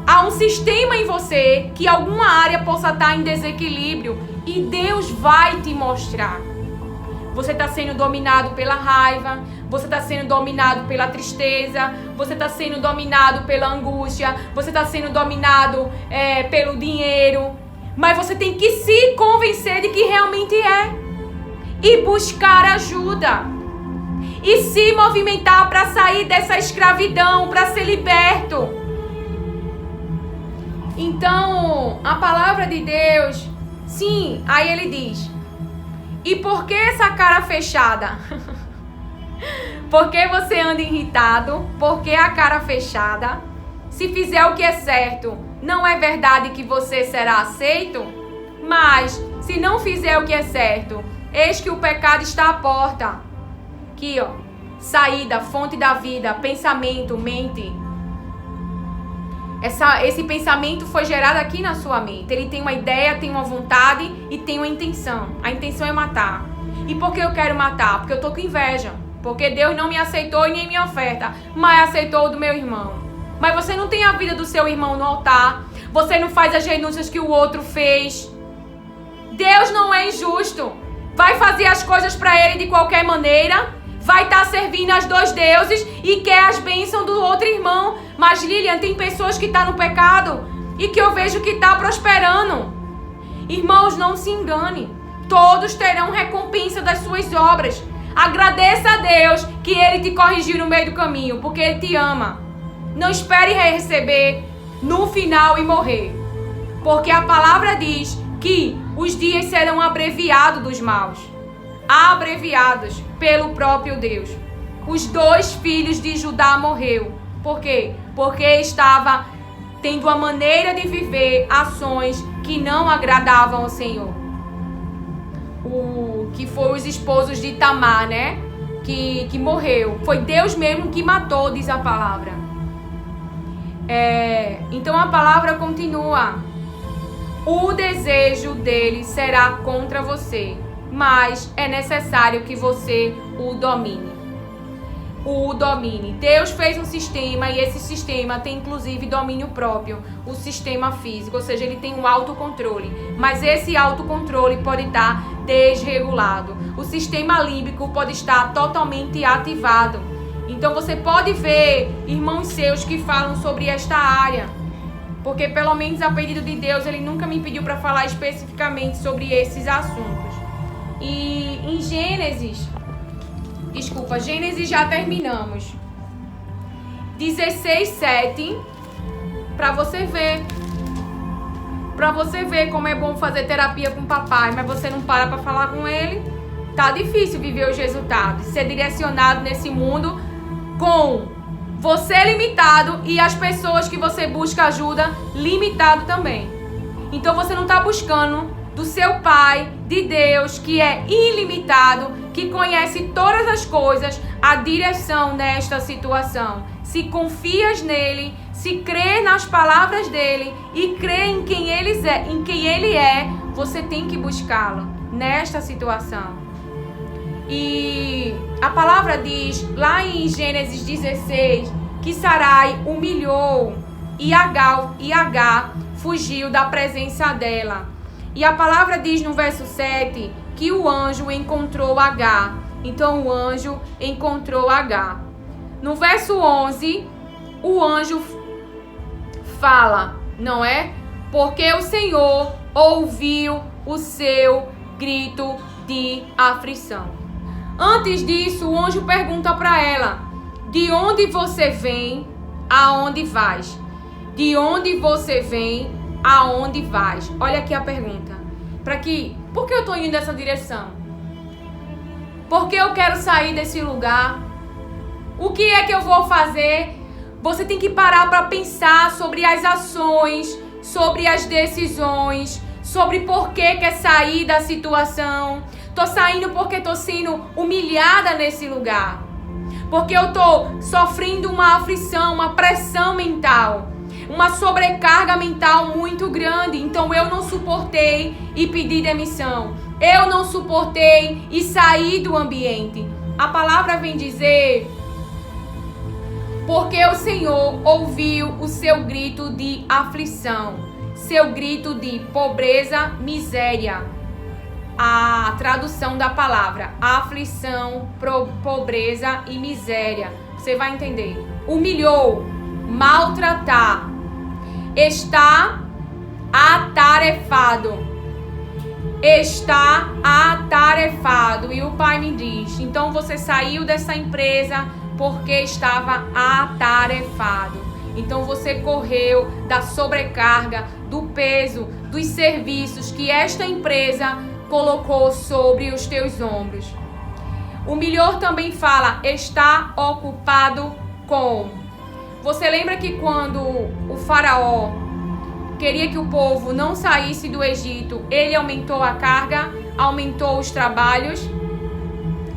há um sistema em você que alguma área possa estar em desequilíbrio e Deus vai te mostrar. Você está sendo dominado pela raiva, você está sendo dominado pela tristeza, você está sendo dominado pela angústia, você está sendo dominado pelo dinheiro. Mas você tem que se convencer de que realmente é. E buscar ajuda. E se movimentar para sair dessa escravidão, para ser liberto. Então, a palavra de Deus, sim, aí ele diz: e por que essa cara fechada? Por que você anda irritado? Por que a cara fechada? Se fizer o que é certo, não é verdade que você será aceito? Mas, se não fizer o que é certo, eis que o pecado está à porta. Aqui, ó. Saída, fonte da vida, pensamento, mente. Esse pensamento foi gerado aqui na sua mente. Ele tem uma ideia, tem uma vontade e tem uma intenção. A intenção é matar. E por que eu quero matar? Porque eu tô com inveja. Porque Deus não me aceitou e nem minha oferta, mas aceitou o do meu irmão. Mas você não tem a vida do seu irmão no altar. Você não faz as renúncias que o outro fez. Deus não é injusto. Vai fazer as coisas para ele de qualquer maneira. vai estar servindo aos dois deuses e quer as bênçãos do outro irmão. Mas, Lilian, tem pessoas que estão no pecado e que eu vejo que está prosperando. Irmãos, não se engane. Todos terão recompensa das suas obras. Agradeça a Deus que Ele te corrigiu no meio do caminho, porque Ele te ama. Não espere receber no final e morrer. Porque a palavra diz que os dias serão abreviados dos maus. Abreviados pelo próprio Deus. Os 2 filhos de Judá morreu. Por quê? Porque estava tendo a maneira de viver ações que não agradavam ao Senhor. Que foi os esposos de Tamar, né? Que morreu. Foi Deus mesmo que matou, diz a palavra. Então a palavra continua. O desejo dele será contra você, mas é necessário que você o domine. Deus fez um sistema e esse sistema tem inclusive domínio próprio, o sistema físico, ou seja, ele tem um autocontrole, mas esse autocontrole pode estar desregulado. O sistema límbico pode estar totalmente ativado. Então você pode ver irmãos seus que falam sobre esta área, porque pelo menos a pedido de Deus ele nunca me pediu para falar especificamente sobre esses assuntos. E em Gênesis já terminamos. 16:7, para você ver como é bom fazer terapia com o papai, mas você não para falar com ele. Tá difícil viver os resultados, ser direcionado nesse mundo com você limitado e as pessoas que você busca ajuda limitado também. Então você não tá buscando do seu Pai, de Deus, que é ilimitado, que conhece todas as coisas, a direção nesta situação. Se confias nele, se crê nas palavras dele e crê em quem ele é, você tem que buscá-lo nesta situação. E a palavra diz lá em Gênesis 16 que Sarai humilhou e Agar fugiu da presença dela. E a palavra diz no verso 7 que o anjo encontrou Agar. Então o anjo encontrou Agar. No verso 11, o anjo fala, não é? Porque o Senhor ouviu o seu grito de aflição. Antes disso, o anjo pergunta para ela: de onde você vem, aonde vais? De onde você vem, aonde vais? Olha aqui a pergunta. Por que eu estou indo nessa direção? Por que eu quero sair desse lugar? O que é que eu vou fazer? Você tem que parar para pensar sobre as ações, sobre as decisões, sobre por que quer sair da situação. Tô saindo porque tô sendo humilhada nesse lugar. Porque eu tô sofrendo uma aflição, uma pressão mental, uma sobrecarga mental muito grande. Então eu não suportei e pedi demissão. Eu não suportei e saí do ambiente. A palavra vem dizer: porque o Senhor ouviu o seu grito de aflição, seu grito de pobreza, miséria. A tradução da palavra: aflição, pobreza e miséria. Você vai entender. Humilhou, maltratar, está atarefado. Está atarefado. E o pai me diz: então você saiu dessa empresa porque estava atarefado. Então você correu da sobrecarga, do peso, dos serviços que esta empresa colocou sobre os teus ombros. O melhor também fala: está ocupado com. Você lembra que quando o faraó queria que o povo não saísse do Egito, ele aumentou a carga, aumentou os trabalhos,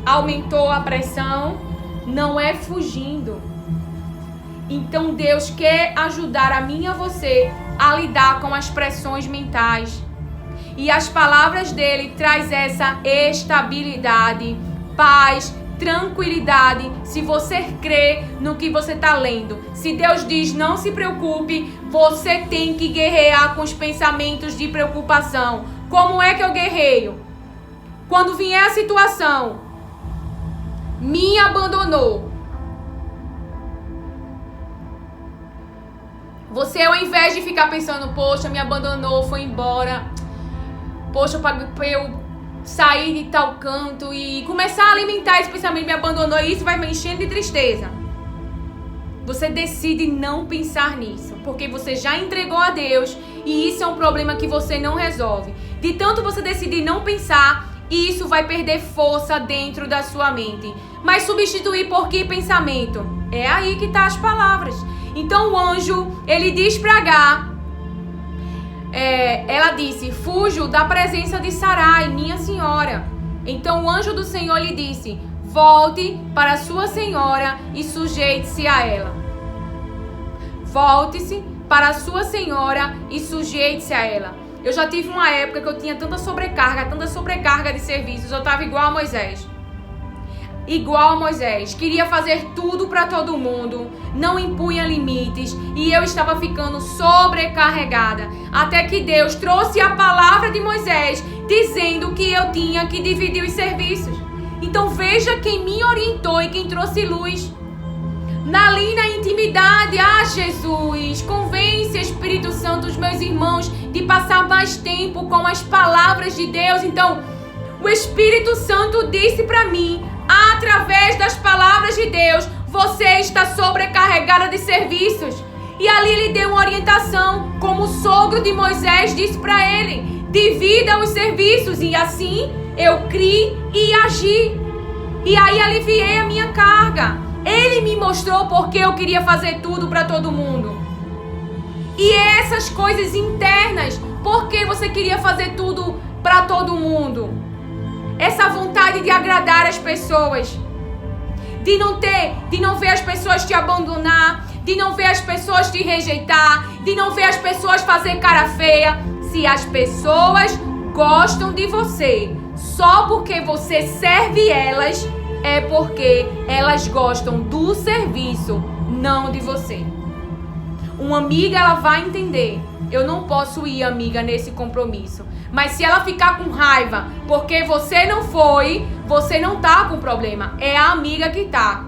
aumentou a pressão? Não é fugindo. Então Deus quer ajudar a mim e a você a lidar com as pressões mentais. E as palavras dele traz essa estabilidade, paz, tranquilidade, se você crê no que você está lendo. Se Deus diz não se preocupe, você tem que guerrear com os pensamentos de preocupação. Como é que eu guerreio? Quando vier a situação me abandonou. Você, ao invés de ficar pensando, poxa, me abandonou, foi embora, poxa, eu sair de tal canto e começar a alimentar esse pensamento, me abandonou, e isso vai me enchendo de tristeza. Você decide não pensar nisso, porque você já entregou a Deus e isso é um problema que você não resolve. De tanto você decidir não pensar, isso vai perder força dentro da sua mente. Mas substituir por que pensamento? É aí que tá as palavras. Então o anjo, ele diz para Agar, ela disse, fujo da presença de Sarai, minha senhora. Então o anjo do Senhor lhe disse, volte para sua senhora e sujeite-se a ela. Volte-se para sua senhora e sujeite-se a ela. Eu já tive uma época que eu tinha tanta sobrecarga de serviços, eu estava igual a Moisés. Igual a Moisés, queria fazer tudo para todo mundo, não impunha limites e eu estava ficando sobrecarregada. Até que Deus trouxe a palavra de Moisés dizendo que eu tinha que dividir os serviços. Então veja quem me orientou e quem trouxe luz. Ali na intimidade, Jesus, convence Espírito Santo os meus irmãos de passar mais tempo com as palavras de Deus. Então o Espírito Santo disse para mim, através das palavras de Deus, você está sobrecarregada de serviços. E ali ele deu uma orientação, como o sogro de Moisés disse para ele, divida os serviços. E assim eu criei e agi. E aí aliviei a minha carga. Ele me mostrou porque eu queria fazer tudo para todo mundo. E essas coisas internas, porque você queria fazer tudo para todo mundo? Essa vontade de agradar as pessoas, de não ver as pessoas te abandonar, de não ver as pessoas te rejeitar, de não ver as pessoas fazer cara feia. Se as pessoas gostam de você só porque você serve elas, é porque elas gostam do serviço, não de você. Uma amiga, ela vai entender. Eu não posso ir, amiga, nesse compromisso. Mas se ela ficar com raiva porque você não foi, você não tá com problema. É a amiga que tá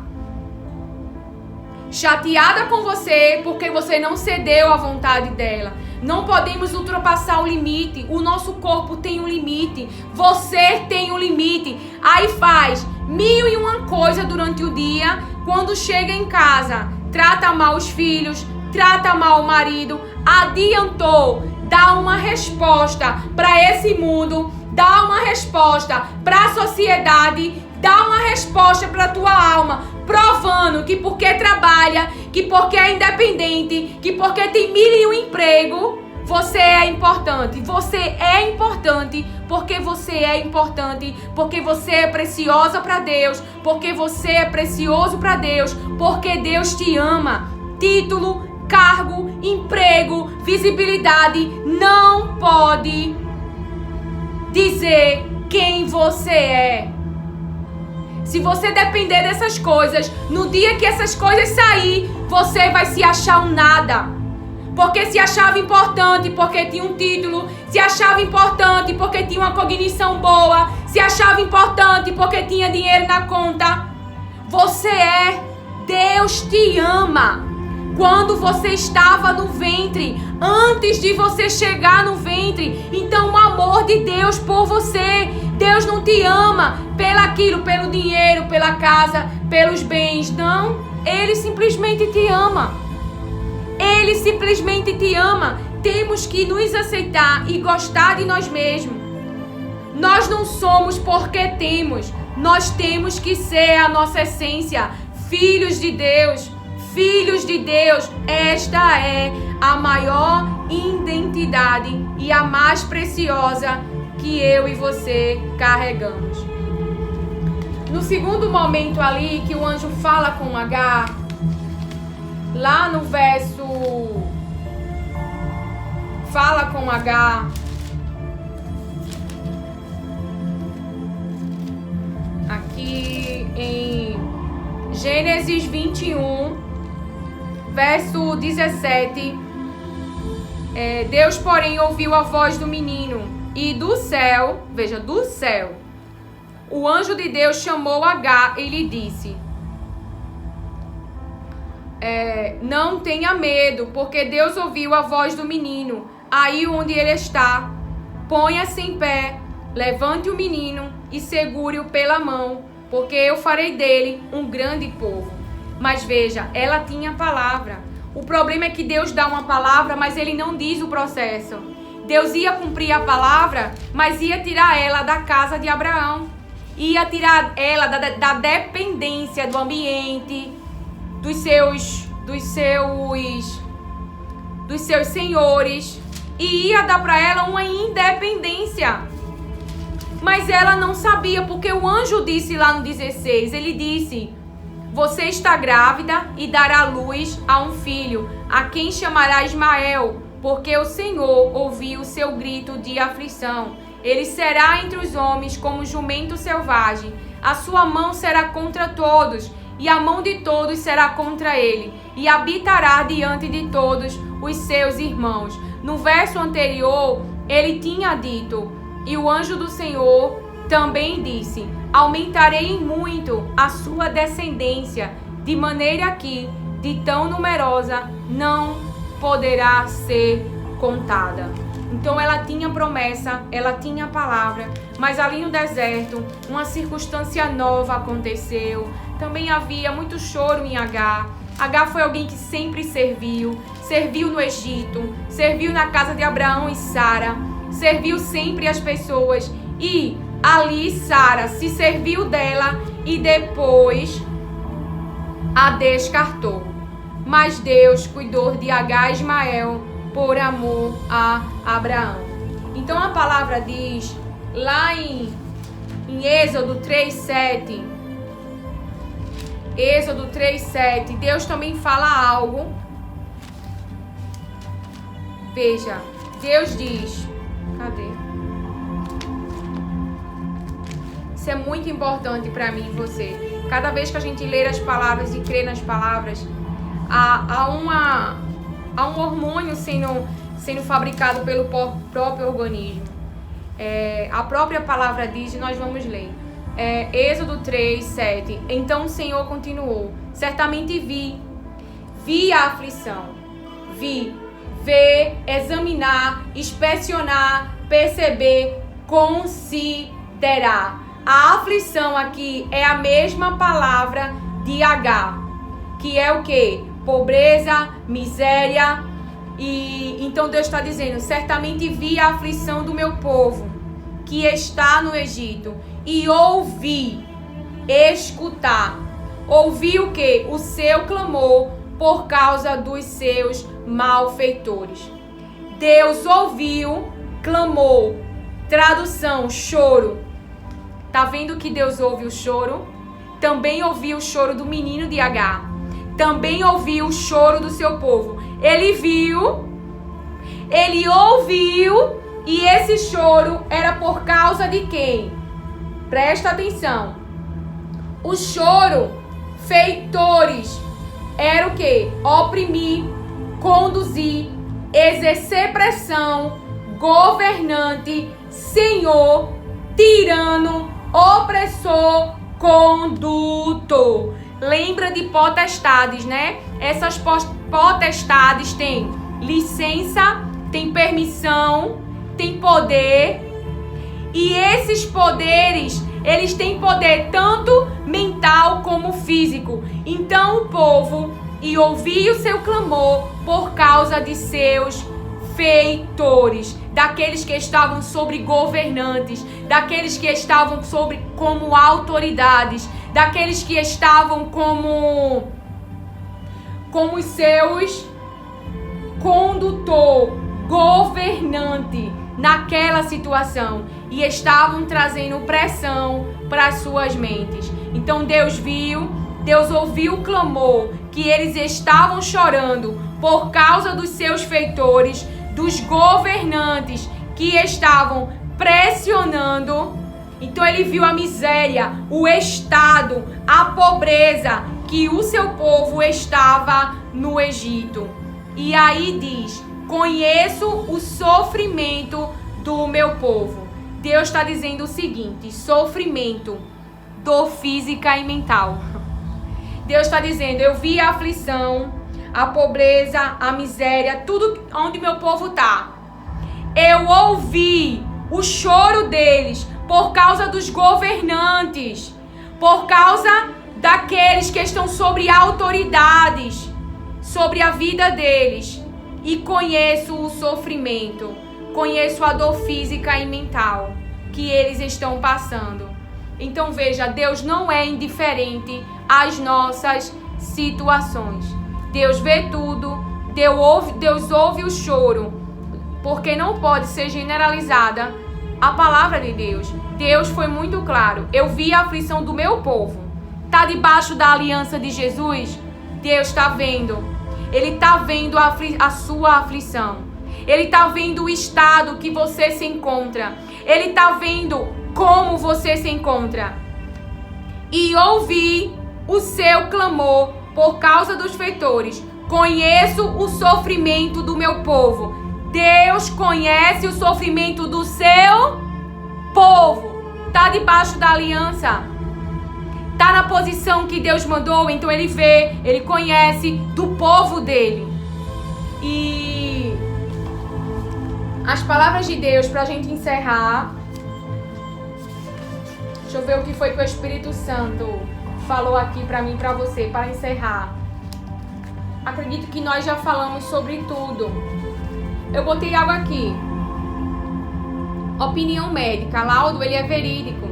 chateada com você porque você não cedeu à vontade dela. Não podemos ultrapassar o limite. O nosso corpo tem um limite. Você tem um limite. Aí faz 1001 coisa durante o dia. Quando chega em casa, trata mal os filhos, trata mal o marido. Adiantou. Dá uma resposta para esse mundo. Dá uma resposta para a sociedade. Dá uma resposta para a tua alma, provando que porque trabalha, que porque é independente, que porque tem 1001 emprego, você é importante. Você é importante porque você é importante, porque você é preciosa para Deus, porque você é precioso para Deus, porque Deus te ama. Título, cargo, emprego, visibilidade não pode dizer quem você é. Se você depender dessas coisas, no dia que essas coisas sair, você vai se achar um nada. Porque se achava importante porque tinha um título, se achava importante porque tinha uma cognição boa, se achava importante porque tinha dinheiro na conta. Você é. Deus te ama. Quando você estava no ventre, antes de você chegar no ventre, então o amor de Deus por você. Deus não te ama pelo dinheiro, pela casa, pelos bens, não. Ele simplesmente te ama. Ele simplesmente te ama. Temos que nos aceitar e gostar de nós mesmos. Nós não somos porque temos. Nós temos que ser a nossa essência. Filhos de Deus. Filhos de Deus. Esta é a maior identidade e a mais preciosa que eu e você carregamos. No segundo momento ali que o anjo fala com Agar, lá no verso, fala com Agar, aqui em Gênesis 21, verso 17, Deus, porém, ouviu a voz do menino e do céu, veja, do céu, o anjo de Deus chamou Agar e lhe disse: não tenha medo, porque Deus ouviu a voz do menino aí onde ele está. Ponha-se em pé, levante o menino e segure-o pela mão, porque eu farei dele um grande povo. Mas veja, ela tinha palavra. O problema é que Deus dá uma palavra, mas ele não diz o processo. Deus ia cumprir a palavra, mas ia tirar ela da casa de Abraão. Ia tirar ela da dependência do ambiente, dos seus senhores, e ia dar para ela uma independência. Mas ela não sabia, porque o anjo disse lá no 16, ele disse: você está grávida e dará luz a um filho, a quem chamará Ismael, porque o Senhor ouviu o seu grito de aflição. Ele será entre os homens como jumento selvagem. A sua mão será contra todos, e a mão de todos será contra ele, e habitará diante de todos os seus irmãos. No verso anterior, ele tinha dito: e o anjo do Senhor também disse: aumentarei em muito a sua descendência, de maneira que de tão numerosa não poderá ser contada. Então ela tinha promessa, ela tinha palavra, mas ali no deserto uma circunstância nova aconteceu. Também havia muito choro em Agar. Agar foi alguém que sempre serviu no Egito, serviu na casa de Abraão e Sara, serviu sempre as pessoas, e ali Sara se serviu dela e depois a descartou. Mas Deus cuidou de Agar e Ismael por amor a Abraão. Então a palavra diz lá em Êxodo 3:7, Deus também fala algo. Veja, Deus diz, cadê? Isso é muito importante para mim e você. Cada vez que a gente lê as palavras e crê nas palavras, há um hormônio sendo fabricado pelo próprio organismo. A própria palavra diz, e nós vamos ler. Êxodo 3:7. Então o Senhor continuou: certamente vi a aflição, ver, examinar, inspecionar, perceber, considerar. A aflição aqui é a mesma palavra de Agar, que é o quê? Pobreza, miséria. E então Deus está dizendo: certamente vi a aflição do meu povo que está no Egito, e ouvi, escutar. Ouvi o quê? O seu clamor por causa dos seus malfeitores. Deus ouviu, clamou. Tradução: choro. Tá vendo que Deus ouve o choro? Também ouviu o choro do menino de Agar. Também ouviu o choro do seu povo. Ele viu, ele ouviu, e esse choro era por causa de quem? Presta atenção. O choro, feitores, era o quê? Oprimir, conduzir, exercer pressão, governante, senhor, tirano, opressor, condutor. Lembra de potestades, né? Essas potestades têm licença, têm permissão, têm poder. E esses poderes, eles têm poder tanto mental como físico. Então o povo ouviu o seu clamor por causa de seus feitores, daqueles que estavam sobre governantes, daqueles que estavam sobre como autoridades, daqueles que estavam como os seus condutor, governante naquela situação, e estavam trazendo pressão para as suas mentes. Então Deus viu, Deus ouviu o clamor que eles estavam chorando por causa dos seus feitores, dos governantes que estavam pressionando. Então ele viu a miséria, o estado, a pobreza que o seu povo estava no Egito. E aí diz: conheço o sofrimento do meu povo. Deus está dizendo o seguinte: sofrimento, dor física e mental. Deus está dizendo: eu vi a aflição, a pobreza, a miséria, tudo onde meu povo está. Eu ouvi o choro deles por causa dos governantes, por causa daqueles que estão sobre autoridades, sobre a vida deles. E conheço o sofrimento, conheço a dor física e mental que eles estão passando. Então veja, Deus não é indiferente às nossas situações. Deus vê tudo, Deus ouve o choro, porque não pode ser generalizada a palavra de Deus. Deus foi muito claro: eu vi a aflição do meu povo. Está debaixo da aliança de Jesus? Deus está vendo. Ele está vendo a sua aflição. Ele está vendo o estado que você se encontra. Ele está vendo como você se encontra. E ouvi o seu clamor por causa dos feitores. Conheço o sofrimento do meu povo. Deus conhece o sofrimento do seu povo. Está debaixo da aliança. Está na posição que Deus mandou, então ele vê, ele conhece do povo dele. E as palavras de Deus para a gente encerrar. Deixa eu ver o que foi que o Espírito Santo falou aqui para mim e para você, para encerrar. Acredito que nós já falamos sobre tudo. Eu botei algo aqui. Opinião médica, laudo, ele é verídico.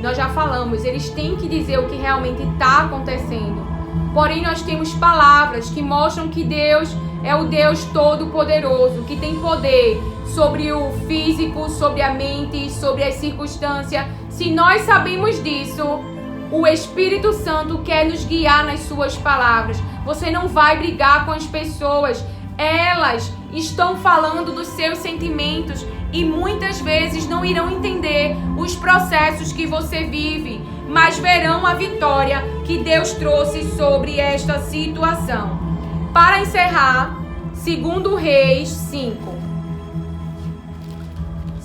Nós já falamos, eles têm que dizer o que realmente está acontecendo. Porém, nós temos palavras que mostram que Deus é o Deus Todo-Poderoso, que tem poder sobre o físico, sobre a mente, sobre as circunstâncias. Se nós sabemos disso, o Espírito Santo quer nos guiar nas suas palavras. Você não vai brigar com as pessoas. Elas estão falando dos seus sentimentos e muitas vezes não irão entender os processos que você vive, mas verão a vitória que Deus trouxe sobre esta situação. Para encerrar, 2 Reis 5.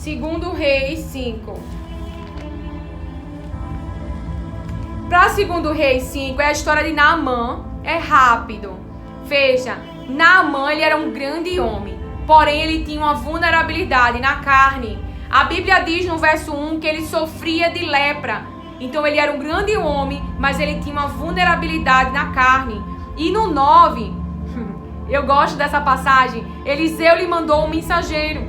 2 Reis 5. Para 2 Reis 5 é a história de Naamã. É rápido. Veja, Naamã, ele era um grande homem, porém ele tinha uma vulnerabilidade na carne. A Bíblia diz no verso 1 que ele sofria de lepra. Então ele era um grande homem, mas ele tinha uma vulnerabilidade na carne. E no 9, eu gosto dessa passagem, Eliseu lhe mandou um mensageiro.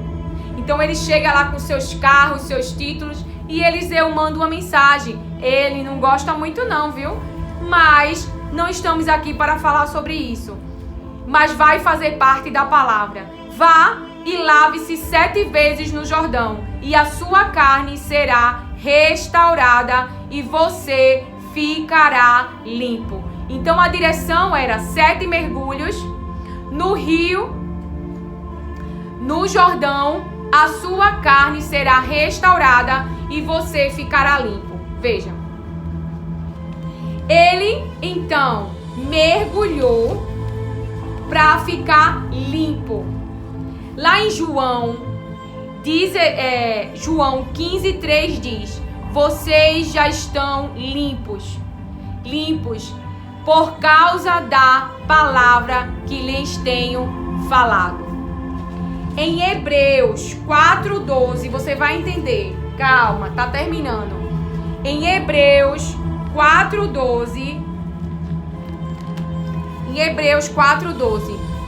Então ele chega lá com seus carros, seus títulos, e Eliseu manda uma mensagem. Ele não gosta muito não, viu? Mas não estamos aqui para falar sobre isso. Mas vai fazer parte da palavra. Vá e lave-se 7 vezes no Jordão, e a sua carne será restaurada e você ficará limpo. Então a direção era 7 mergulhos no rio, no Jordão, a sua carne será restaurada e você ficará limpo. Veja. Ele então mergulhou para ficar limpo. Lá em João, João 15:3 diz: vocês já estão limpos por causa da palavra que lhes tenho falado. Em Hebreus 4:12, você vai entender. Calma, tá terminando. Em Hebreus 4:12,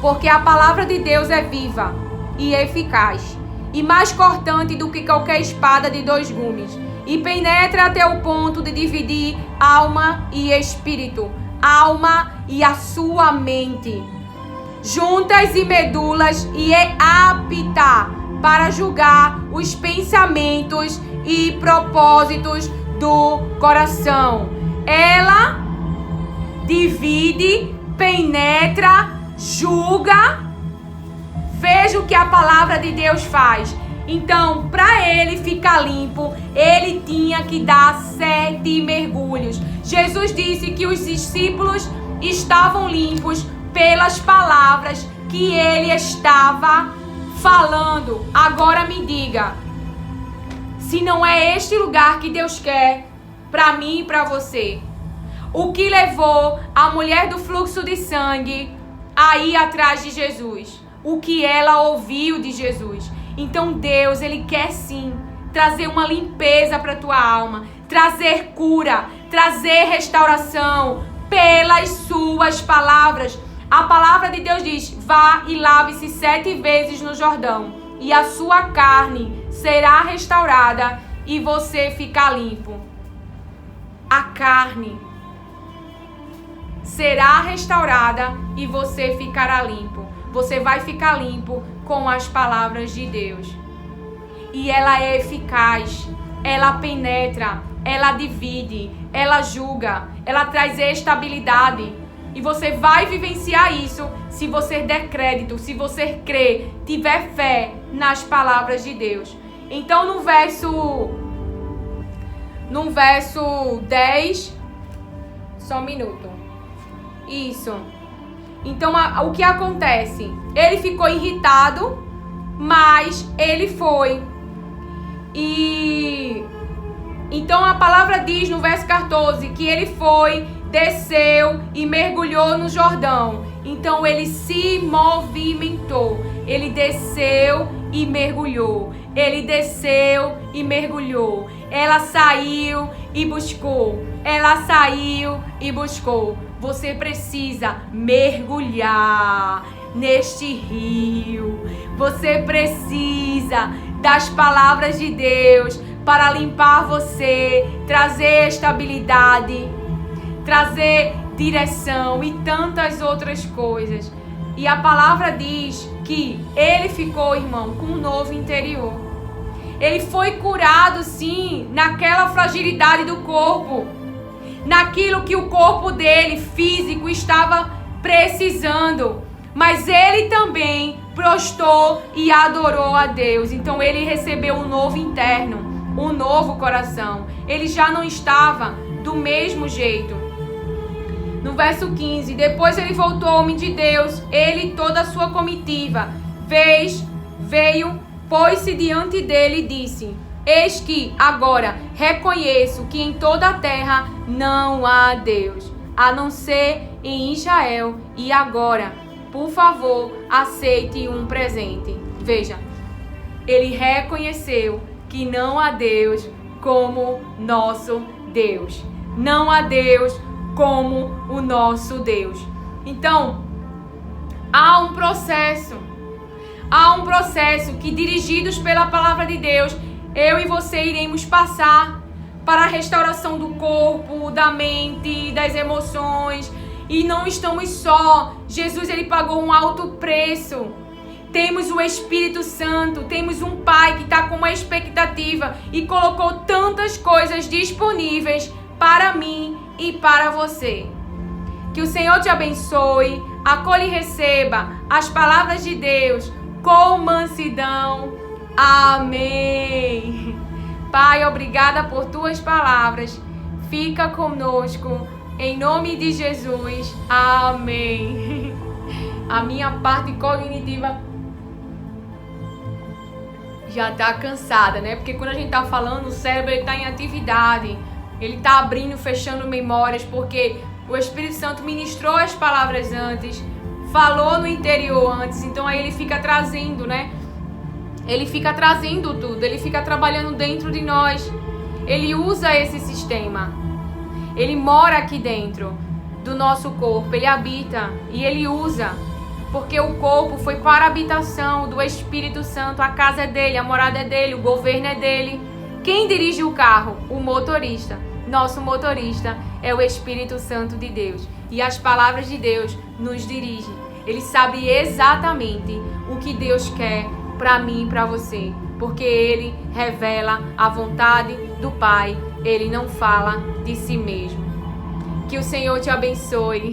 porque a palavra de Deus é viva e eficaz, e mais cortante do que qualquer espada de 2 gumes, e penetra até o ponto de dividir alma e espírito, alma e a sua mente, juntas e medulas, e é apta para julgar os pensamentos e propósitos do coração. Ela divide, penetra, julga. Veja o que a palavra de Deus faz. Então, para ele ficar limpo, ele tinha que dar 7 mergulhos. Jesus disse que os discípulos estavam limpos pelas palavras que ele estava falando. Agora me diga, se não é este lugar que Deus quer para mim e para você? O que levou a mulher do fluxo de sangue a ir atrás de Jesus? O que ela ouviu de Jesus? Então Deus, Ele quer sim trazer uma limpeza para a tua alma, trazer cura, trazer restauração pelas suas palavras. A palavra de Deus diz: vá e lave-se 7 vezes no Jordão, e a sua carne será restaurada e você ficar limpo. A carne será restaurada e você ficará limpo. Você vai ficar limpo com as palavras de Deus. E ela é eficaz, ela penetra, ela divide, ela julga, ela traz estabilidade. E você vai vivenciar isso se você der crédito, se você crer, tiver fé nas palavras de Deus. Então no verso 10, só um minuto. Isso. Então o que acontece? Ele ficou irritado, mas ele foi. E então a palavra diz no verso 14 que ele foi, desceu e mergulhou no Jordão. Então ele se movimentou. Ele desceu e mergulhou. Ele desceu e mergulhou. Ela saiu e buscou. Ela saiu e buscou. Você precisa mergulhar neste rio. Você precisa das palavras de Deus para limpar você, trazer estabilidade, trazer direção e tantas outras coisas. E a palavra diz que ele ficou, irmão, com um novo interior. Ele foi curado, sim, naquela fragilidade do corpo, naquilo que o corpo dele, físico, estava precisando. Mas ele também prostrou e adorou a Deus. Então ele recebeu um novo interno, um novo coração. Ele já não estava do mesmo jeito. No verso 15, depois ele voltou ao homem de Deus, ele e toda a sua comitiva. Veio, pôs-se diante dele e disse: eis que agora reconheço que em toda a terra não há Deus, a não ser em Israel. E agora, por favor, aceite um presente. Veja, ele reconheceu que não há Deus como nosso Deus. Não há Deus como o nosso Deus. Então, há um processo que, dirigidos pela palavra de Deus, eu e você iremos passar para a restauração do corpo, da mente, das emoções. E não estamos só. Jesus, ele pagou um alto preço. Temos o Espírito Santo, temos um Pai que está com uma expectativa e colocou tantas coisas disponíveis para mim e para você. Que o Senhor te abençoe, acolha e receba as palavras de Deus com mansidão. Amém. Pai, obrigada por tuas palavras. Fica conosco, em nome de Jesus. Amém. A minha parte cognitiva já está cansada, né? Porque quando a gente está falando, o cérebro está em atividade. Ele está abrindo e fechando memórias, porque o Espírito Santo ministrou as palavras antes, falou no interior antes, então aí ele fica trazendo, né? Ele fica trazendo tudo, ele fica trabalhando dentro de nós. Ele usa esse sistema. Ele mora aqui dentro do nosso corpo, ele habita e ele usa, porque o corpo foi para a habitação do Espírito Santo, a casa é dele, a morada é dele, o governo é dele. Quem dirige o carro? O motorista. Nosso motorista é o Espírito Santo de Deus. E as palavras de Deus nos dirigem. Ele sabe exatamente o que Deus quer para mim e para você. Porque ele revela a vontade do Pai. Ele não fala de si mesmo. Que o Senhor te abençoe.